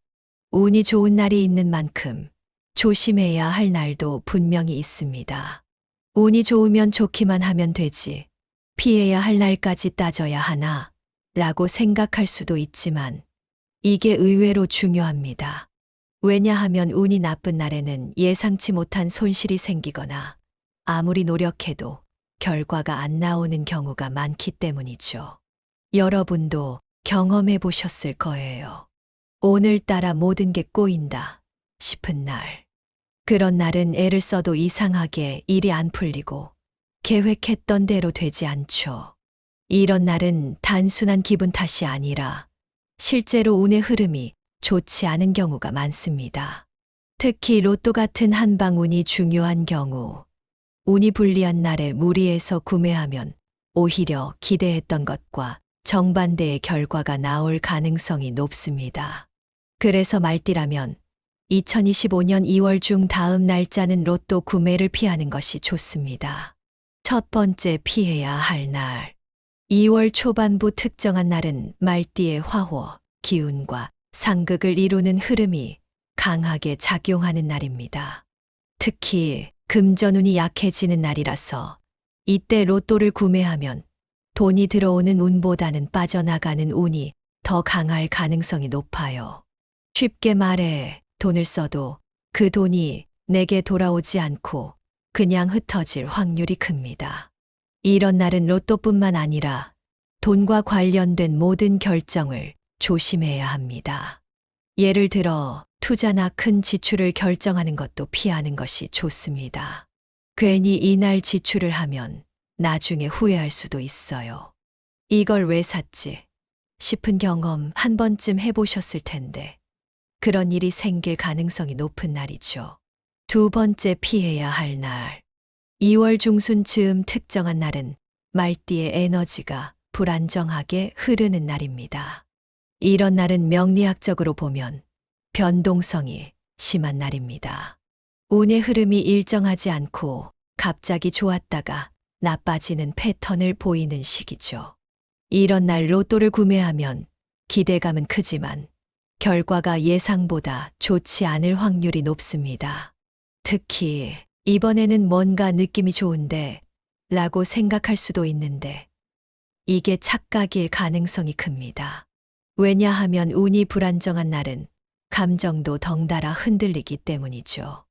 운이 좋은 날이 있는 만큼 조심해야 할 날도 분명히 있습니다. 운이 좋으면 좋기만 하면 되지, 피해야 할 날까지 따져야 하나? 라고 생각할 수도 있지만 이게 의외로 중요합니다. 왜냐하면 운이 나쁜 날에는 예상치 못한 손실이 생기거나 아무리 노력해도 결과가 안 나오는 경우가 많기 때문이죠. 여러분도 경험해 보셨을 거예요. 오늘따라 모든 게 꼬인다 싶은 날. 그런 날은 애를 써도 이상하게 일이 안 풀리고 계획했던 대로 되지 않죠. 이런 날은 단순한 기분 탓이 아니라 실제로 운의 흐름이 좋지 않은 경우가 많습니다. 특히 로또 같은 한방운이 중요한 경우, 운이 불리한 날에 무리해서 구매하면 오히려 기대했던 것과 정반대의 결과가 나올 가능성이 높습니다. 그래서 말띠라면 2025년 2월 중 다음 날짜는 로또 구매를 피하는 것이 좋습니다. 첫 번째 피해야 할 날. 2월 초반부 특정한 날은 말띠의 화호, 기운과 상극을 이루는 흐름이 강하게 작용하는 날입니다. 특히 금전운이 약해지는 날이라서 이때 로또를 구매하면 돈이 들어오는 운보다는 빠져나가는 운이 더 강할 가능성이 높아요. 쉽게 말해 돈을 써도 그 돈이 내게 돌아오지 않고 그냥 흩어질 확률이 큽니다. 이런 날은 로또뿐만 아니라 돈과 관련된 모든 결정을 조심해야 합니다. 예를 들어 투자나 큰 지출을 결정하는 것도 피하는 것이 좋습니다. 괜히 이날 지출을 하면 나중에 후회할 수도 있어요. 이걸 왜 샀지 싶은 경험 한 번쯤 해보셨을 텐데 그런 일이 생길 가능성이 높은 날이죠. 두 번째 피해야 할 날. 2월 중순 즈음 특정한 날은 말띠의 에너지가 불안정하게 흐르는 날입니다. 이런 날은 명리학적으로 보면 변동성이 심한 날입니다. 운의 흐름이 일정하지 않고 갑자기 좋았다가 나빠지는 패턴을 보이는 시기죠. 이런 날 로또를 구매하면 기대감은 크지만 결과가 예상보다 좋지 않을 확률이 높습니다. 특히 이번에는 뭔가 느낌이 좋은데 라고 생각할 수도 있는데 이게 착각일 가능성이 큽니다. 왜냐하면 운이 불안정한 날은 감정도 덩달아 흔들리기 때문이죠.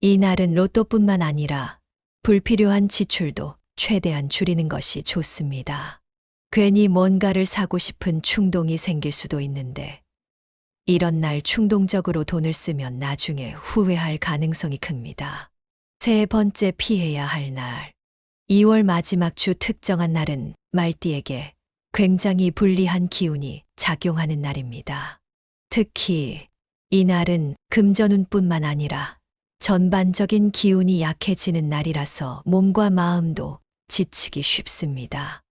이 날은 로또뿐만 아니라 불필요한 지출도 최대한 줄이는 것이 좋습니다. 괜히 뭔가를 사고 싶은 충동이 생길 수도 있는데 이런 날 충동적으로 돈을 쓰면 나중에 후회할 가능성이 큽니다. 세 번째 피해야 할 날. 2월 마지막 주 특정한 날은 말띠에게 굉장히 불리한 기운이 작용하는 날입니다. 특히 이 날은 금전운뿐만 아니라 전반적인 기운이 약해지는 날이라서 몸과 마음도 지치기 쉽습니다.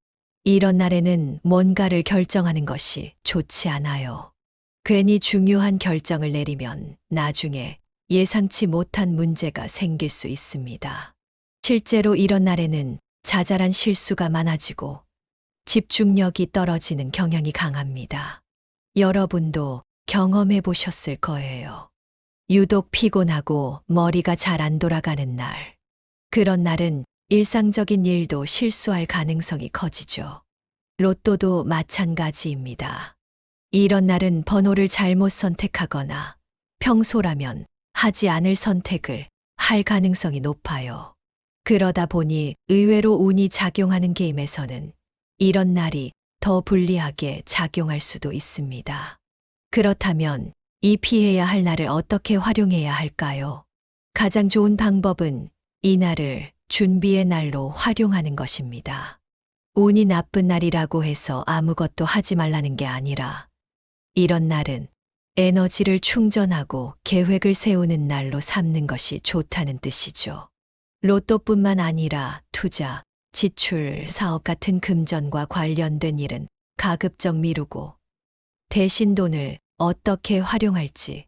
이런 날에는 뭔가를 결정하는 것이 좋지 않아요. 괜히 중요한 결정을 내리면 나중에 예상치 못한 문제가 생길 수 있습니다. 실제로 이런 날에는 자잘한 실수가 많아지고 집중력이 떨어지는 경향이 강합니다. 여러분도 경험해 보셨을 거예요. 유독 피곤하고 머리가 잘 안 돌아가는 날. 그런 날은 일상적인 일도 실수할 가능성이 커지죠. 로또도 마찬가지입니다. 이런 날은 번호를 잘못 선택하거나 평소라면 하지 않을 선택을 할 가능성이 높아요. 그러다 보니 의외로 운이 작용하는 게임에서는 이런 날이 더 불리하게 작용할 수도 있습니다. 그렇다면 이 피해야 할 날을 어떻게 활용해야 할까요? 가장 좋은 방법은 이 날을 준비의 날로 활용하는 것입니다. 운이 나쁜 날이라고 해서 아무것도 하지 말라는 게 아니라 이런 날은 에너지를 충전하고 계획을 세우는 날로 삼는 것이 좋다는 뜻이죠. 로또뿐만 아니라 투자, 지출, 사업 같은 금전과 관련된 일은 가급적 미루고 대신 돈을 어떻게 활용할지,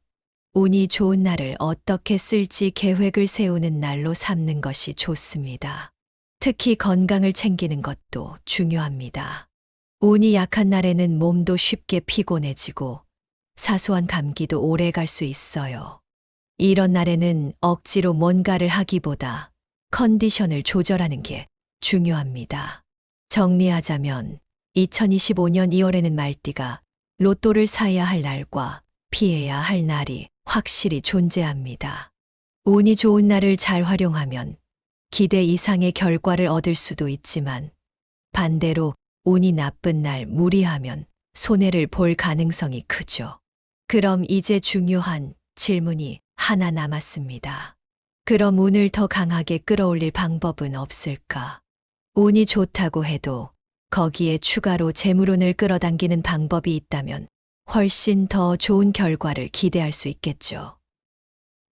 운이 좋은 날을 어떻게 쓸지 계획을 세우는 날로 삼는 것이 좋습니다. 특히 건강을 챙기는 것도 중요합니다. 운이 약한 날에는 몸도 쉽게 피곤해지고 사소한 감기도 오래 갈 수 있어요. 이런 날에는 억지로 뭔가를 하기보다 컨디션을 조절하는 게 중요합니다. 정리하자면 2025년 2월에는 말띠가 로또를 사야 할 날과 피해야 할 날이 확실히 존재합니다. 운이 좋은 날을 잘 활용하면 기대 이상의 결과를 얻을 수도 있지만 반대로 운이 나쁜 날 무리하면 손해를 볼 가능성이 크죠. 그럼 이제 중요한 질문이 하나 남았습니다. 그럼 운을 더 강하게 끌어올릴 방법은 없을까? 운이 좋다고 해도 거기에 추가로 재물운을 끌어당기는 방법이 있다면 훨씬 더 좋은 결과를 기대할 수 있겠죠.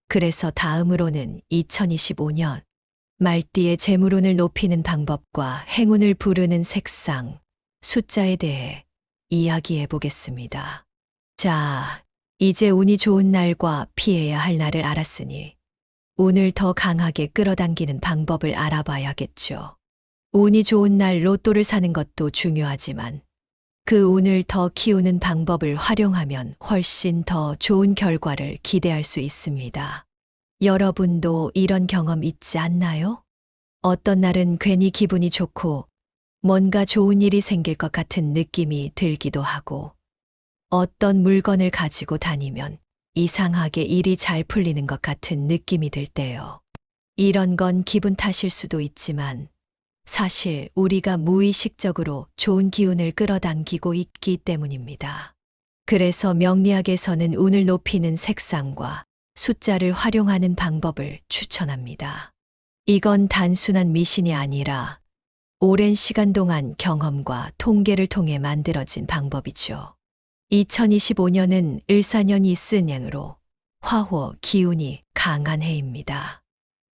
그래서 다음으로는 2025년 말띠의 재물운을 높이는 방법과 행운을 부르는 색상, 숫자에 대해 이야기해 보겠습니다. 자, 이제 운이 좋은 날과 피해야 할 날을 알았으니 운을 더 강하게 끌어당기는 방법을 알아봐야겠죠. 운이 좋은 날 로또를 사는 것도 중요하지만 그 운을 더 키우는 방법을 활용하면 훨씬 더 좋은 결과를 기대할 수 있습니다. 여러분도 이런 경험 있지 않나요? 어떤 날은 괜히 기분이 좋고 뭔가 좋은 일이 생길 것 같은 느낌이 들기도 하고 어떤 물건을 가지고 다니면 이상하게 일이 잘 풀리는 것 같은 느낌이 들 때요. 이런 건 기분 탓일 수도 있지만 사실 우리가 무의식적으로 좋은 기운을 끌어당기고 있기 때문입니다. 그래서 명리학에서는 운을 높이는 색상과 숫자를 활용하는 방법을 추천합니다. 이건 단순한 미신이 아니라 오랜 시간 동안 경험과 통계를 통해 만들어진 방법이죠. 2025년은 을사년 이슨년으로 화호 기운이 강한 해입니다.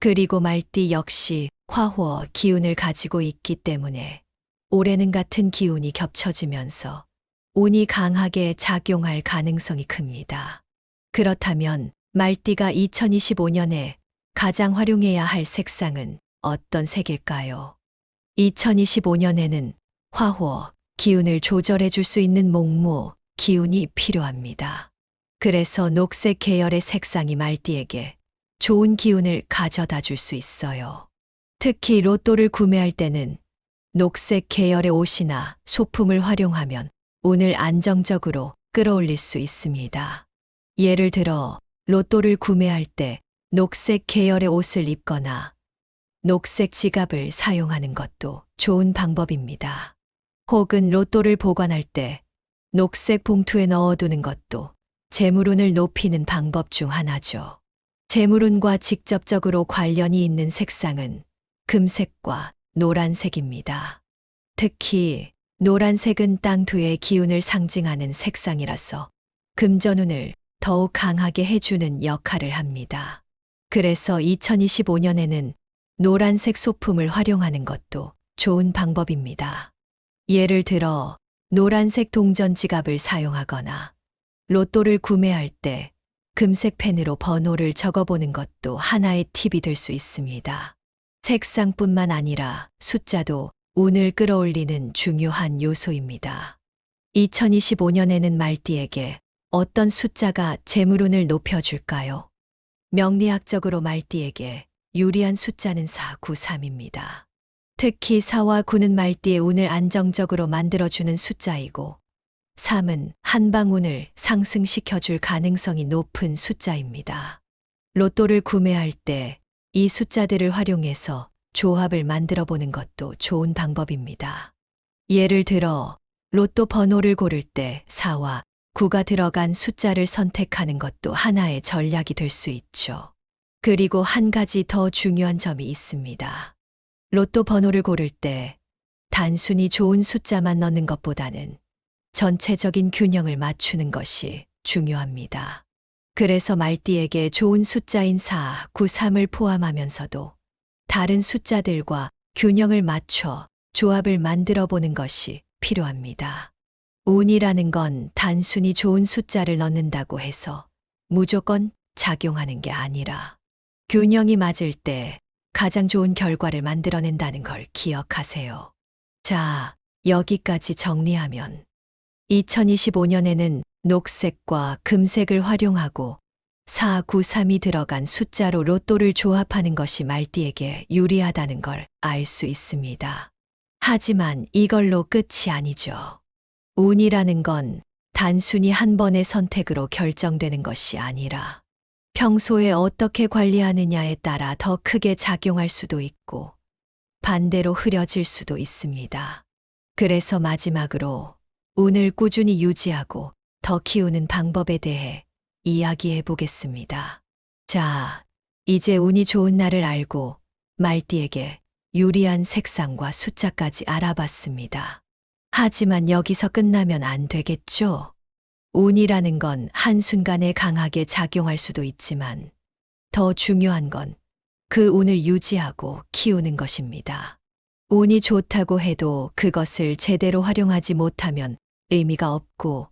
그리고 말띠 역시 화호 기운을 가지고 있기 때문에 올해는 같은 기운이 겹쳐지면서 운이 강하게 작용할 가능성이 큽니다. 그렇다면 말띠가 2025년에 가장 활용해야 할 색상은 어떤 색일까요? 2025년에는 화호 기운을 조절해 줄 수 있는 목무 기운이 필요합니다. 그래서 녹색 계열의 색상이 말띠에게 좋은 기운을 가져다 줄 수 있어요. 특히 로또를 구매할 때는 녹색 계열의 옷이나 소품을 활용하면 운을 안정적으로 끌어올릴 수 있습니다. 예를 들어 로또를 구매할 때 녹색 계열의 옷을 입거나 녹색 지갑을 사용하는 것도 좋은 방법입니다. 혹은 로또를 보관할 때 녹색 봉투에 넣어두는 것도 재물운을 높이는 방법 중 하나죠. 재물운과 직접적으로 관련이 있는 색상은 금색과 노란색입니다. 특히 노란색은 땅두의 기운을 상징하는 색상이라서 금전운을 더욱 강하게 해주는 역할을 합니다. 그래서 2025년에는 노란색 소품을 활용하는 것도 좋은 방법입니다. 예를 들어 노란색 동전 지갑을 사용하거나 로또를 구매할 때 금색 펜으로 번호를 적어보는 것도 하나의 팁이 될 수 있습니다. 색상뿐만 아니라 숫자도 운을 끌어올리는 중요한 요소입니다. 2025년에는 말띠에게 어떤 숫자가 재물운을 높여줄까요? 명리학적으로 말띠에게 유리한 숫자는 493입니다. 특히 4와 9는 말띠의 운을 안정적으로 만들어주는 숫자이고 3은 한방운을 상승시켜줄 가능성이 높은 숫자입니다. 로또를 구매할 때 이 숫자들을 활용해서 조합을 만들어 보는 것도 좋은 방법입니다. 예를 들어 로또 번호를 고를 때 4와 9가 들어간 숫자를 선택하는 것도 하나의 전략이 될 수 있죠. 그리고 한 가지 더 중요한 점이 있습니다. 로또 번호를 고를 때 단순히 좋은 숫자만 넣는 것보다는 전체적인 균형을 맞추는 것이 중요합니다. 그래서 말띠에게 좋은 숫자인 4, 9, 3을 포함하면서도 다른 숫자들과 균형을 맞춰 조합을 만들어 보는 것이 필요합니다. 운이라는 건 단순히 좋은 숫자를 넣는다고 해서 무조건 작용하는 게 아니라 균형이 맞을 때 가장 좋은 결과를 만들어낸다는 걸 기억하세요. 자, 여기까지 정리하면 2025년에는 녹색과 금색을 활용하고 493이 들어간 숫자로 로또를 조합하는 것이 말띠에게 유리하다는 걸 알 수 있습니다. 하지만 이걸로 끝이 아니죠. 운이라는 건 단순히 한 번의 선택으로 결정되는 것이 아니라 평소에 어떻게 관리하느냐에 따라 더 크게 작용할 수도 있고 반대로 흐려질 수도 있습니다. 그래서 마지막으로 운을 꾸준히 유지하고 더 키우는 방법에 대해 이야기해 보겠습니다. 자, 이제 운이 좋은 날을 알고 말띠에게 유리한 색상과 숫자까지 알아봤습니다. 하지만 여기서 끝나면 안 되겠죠? 운이라는 건 한순간에 강하게 작용할 수도 있지만 더 중요한 건 그 운을 유지하고 키우는 것입니다. 운이 좋다고 해도 그것을 제대로 활용하지 못하면 의미가 없고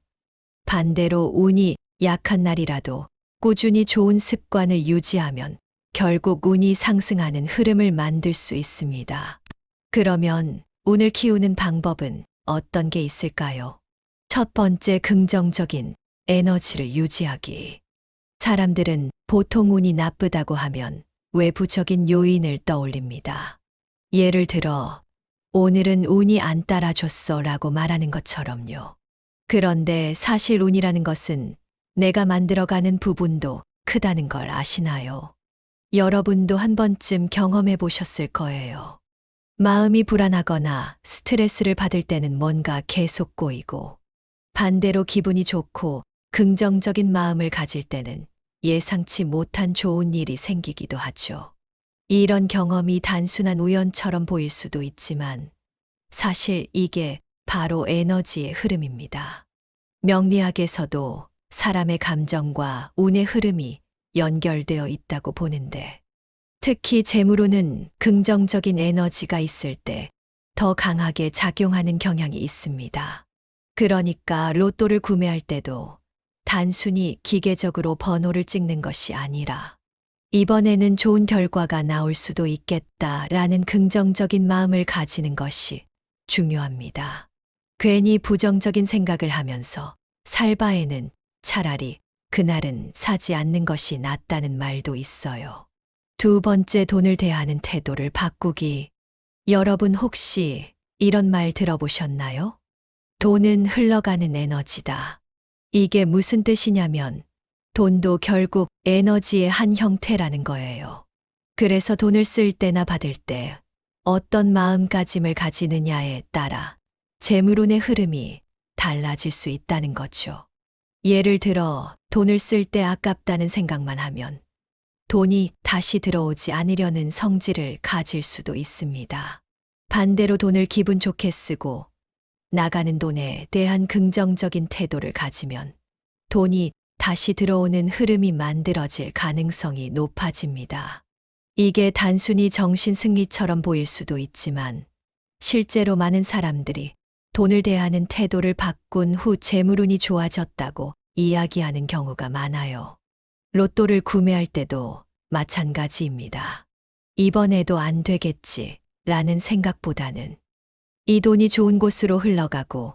반대로 운이 약한 날이라도 꾸준히 좋은 습관을 유지하면 결국 운이 상승하는 흐름을 만들 수 있습니다. 그러면 운을 키우는 방법은 어떤 게 있을까요? 첫 번째, 긍정적인 에너지를 유지하기. 사람들은 보통 운이 나쁘다고 하면 외부적인 요인을 떠올립니다. 예를 들어, 오늘은 운이 안 따라줬어 라고 말하는 것처럼요. 그런데 사실 운이라는 것은 내가 만들어가는 부분도 크다는 걸 아시나요? 여러분도 한 번쯤 경험해 보셨을 거예요. 마음이 불안하거나 스트레스를 받을 때는 뭔가 계속 꼬이고, 반대로 기분이 좋고 긍정적인 마음을 가질 때는 예상치 못한 좋은 일이 생기기도 하죠. 이런 경험이 단순한 우연처럼 보일 수도 있지만 사실 이게 바로 에너지의 흐름입니다. 명리학에서도 사람의 감정과 운의 흐름이 연결되어 있다고 보는데, 특히 재물운은 긍정적인 에너지가 있을 때 더 강하게 작용하는 경향이 있습니다. 그러니까 로또를 구매할 때도 단순히 기계적으로 번호를 찍는 것이 아니라 이번에는 좋은 결과가 나올 수도 있겠다라는 긍정적인 마음을 가지는 것이 중요합니다. 괜히 부정적인 생각을 하면서 살 바에는 차라리 그날은 사지 않는 것이 낫다는 말도 있어요. 두 번째, 돈을 대하는 태도를 바꾸기. 여러분 혹시 이런 말 들어보셨나요? 돈은 흘러가는 에너지다. 이게 무슨 뜻이냐면 돈도 결국 에너지의 한 형태라는 거예요. 그래서 돈을 쓸 때나 받을 때 어떤 마음가짐을 가지느냐에 따라 재물운의 흐름이 달라질 수 있다는 거죠. 예를 들어 돈을 쓸 때 아깝다는 생각만 하면 돈이 다시 들어오지 않으려는 성질을 가질 수도 있습니다. 반대로 돈을 기분 좋게 쓰고 나가는 돈에 대한 긍정적인 태도를 가지면 돈이 다시 들어오는 흐름이 만들어질 가능성이 높아집니다. 이게 단순히 정신 승리처럼 보일 수도 있지만 실제로 많은 사람들이 돈을 대하는 태도를 바꾼 후 재물운이 좋아졌다고 이야기하는 경우가 많아요. 로또를 구매할 때도 마찬가지입니다. 이번에도 안 되겠지 라는 생각보다는 이 돈이 좋은 곳으로 흘러가고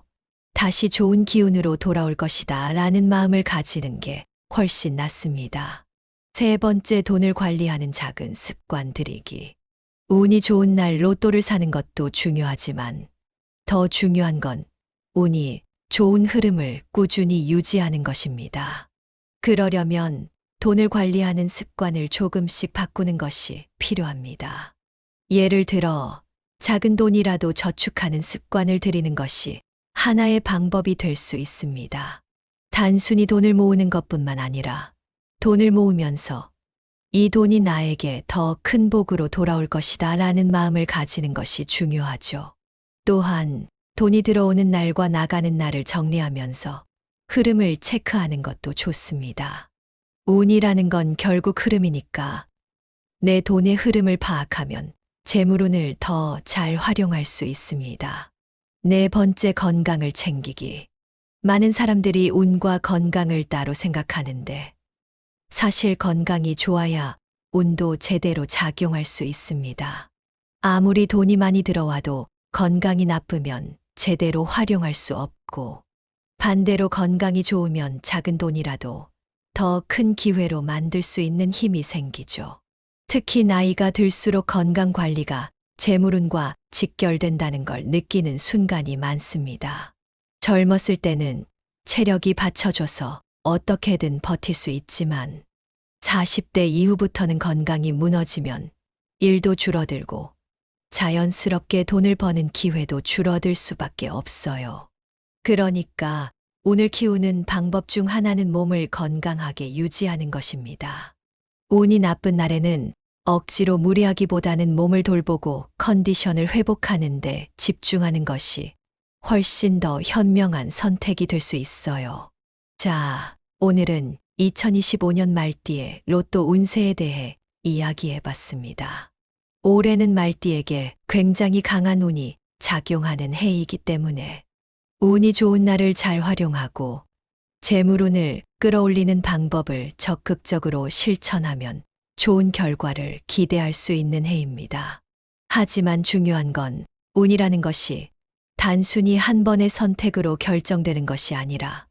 다시 좋은 기운으로 돌아올 것이다 라는 마음을 가지는 게 훨씬 낫습니다. 세 번째, 돈을 관리하는 작은 습관 들이기. 운이 좋은 날 로또를 사는 것도 중요하지만 더 중요한 건 운이 좋은 흐름을 꾸준히 유지하는 것입니다. 그러려면 돈을 관리하는 습관을 조금씩 바꾸는 것이 필요합니다. 예를 들어 작은 돈이라도 저축하는 습관을 들이는 것이 하나의 방법이 될 수 있습니다. 단순히 돈을 모으는 것뿐만 아니라 돈을 모으면서 이 돈이 나에게 더 큰 복으로 돌아올 것이다 라는 마음을 가지는 것이 중요하죠. 또한 돈이 들어오는 날과 나가는 날을 정리하면서 흐름을 체크하는 것도 좋습니다. 운이라는 건 결국 흐름이니까 내 돈의 흐름을 파악하면 재물운을 더 잘 활용할 수 있습니다. 네 번째, 건강을 챙기기. 많은 사람들이 운과 건강을 따로 생각하는데 사실 건강이 좋아야 운도 제대로 작용할 수 있습니다. 아무리 돈이 많이 들어와도 건강이 나쁘면 제대로 활용할 수 없고, 반대로 건강이 좋으면 작은 돈이라도 더 큰 기회로 만들 수 있는 힘이 생기죠. 특히 나이가 들수록 건강 관리가 재물운과 직결된다는 걸 느끼는 순간이 많습니다. 젊었을 때는 체력이 받쳐줘서 어떻게든 버틸 수 있지만 40대 이후부터는 건강이 무너지면 일도 줄어들고 자연스럽게 돈을 버는 기회도 줄어들 수밖에 없어요. 그러니까 운을 키우는 방법 중 하나는 몸을 건강하게 유지하는 것입니다. 운이 나쁜 날에는 억지로 무리하기보다는 몸을 돌보고 컨디션을 회복하는 데 집중하는 것이 훨씬 더 현명한 선택이 될 수 있어요. 자, 오늘은 2025년 말띠의 로또 운세에 대해 이야기해 봤습니다. 올해는 말띠에게 굉장히 강한 운이 작용하는 해이기 때문에 운이 좋은 날을 잘 활용하고 재물운을 끌어올리는 방법을 적극적으로 실천하면 좋은 결과를 기대할 수 있는 해입니다. 하지만 중요한 건 운이라는 것이 단순히 한 번의 선택으로 결정되는 것이 아니라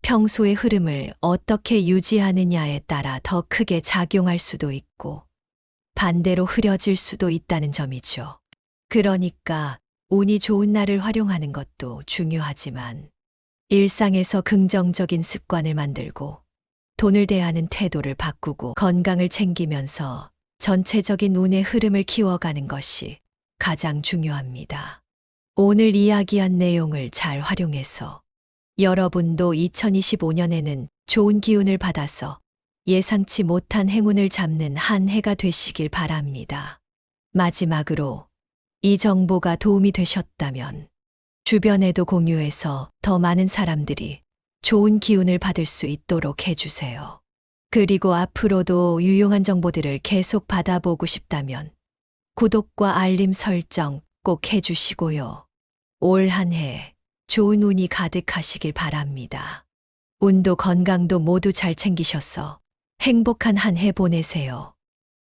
평소의 흐름을 어떻게 유지하느냐에 따라 더 크게 작용할 수도 있고 반대로 흐려질 수도 있다는 점이죠. 그러니까 운이 좋은 날을 활용하는 것도 중요하지만 일상에서 긍정적인 습관을 만들고 돈을 대하는 태도를 바꾸고 건강을 챙기면서 전체적인 운의 흐름을 키워가는 것이 가장 중요합니다. 오늘 이야기한 내용을 잘 활용해서 여러분도 2025년에는 좋은 기운을 받아서 예상치 못한 행운을 잡는 한 해가 되시길 바랍니다. 마지막으로 이 정보가 도움이 되셨다면 주변에도 공유해서 더 많은 사람들이 좋은 기운을 받을 수 있도록 해주세요. 그리고 앞으로도 유용한 정보들을 계속 받아보고 싶다면 구독과 알림 설정 꼭 해주시고요. 올 한 해 좋은 운이 가득하시길 바랍니다. 운도 건강도 모두 잘 챙기셔서 행복한 한 해 보내세요.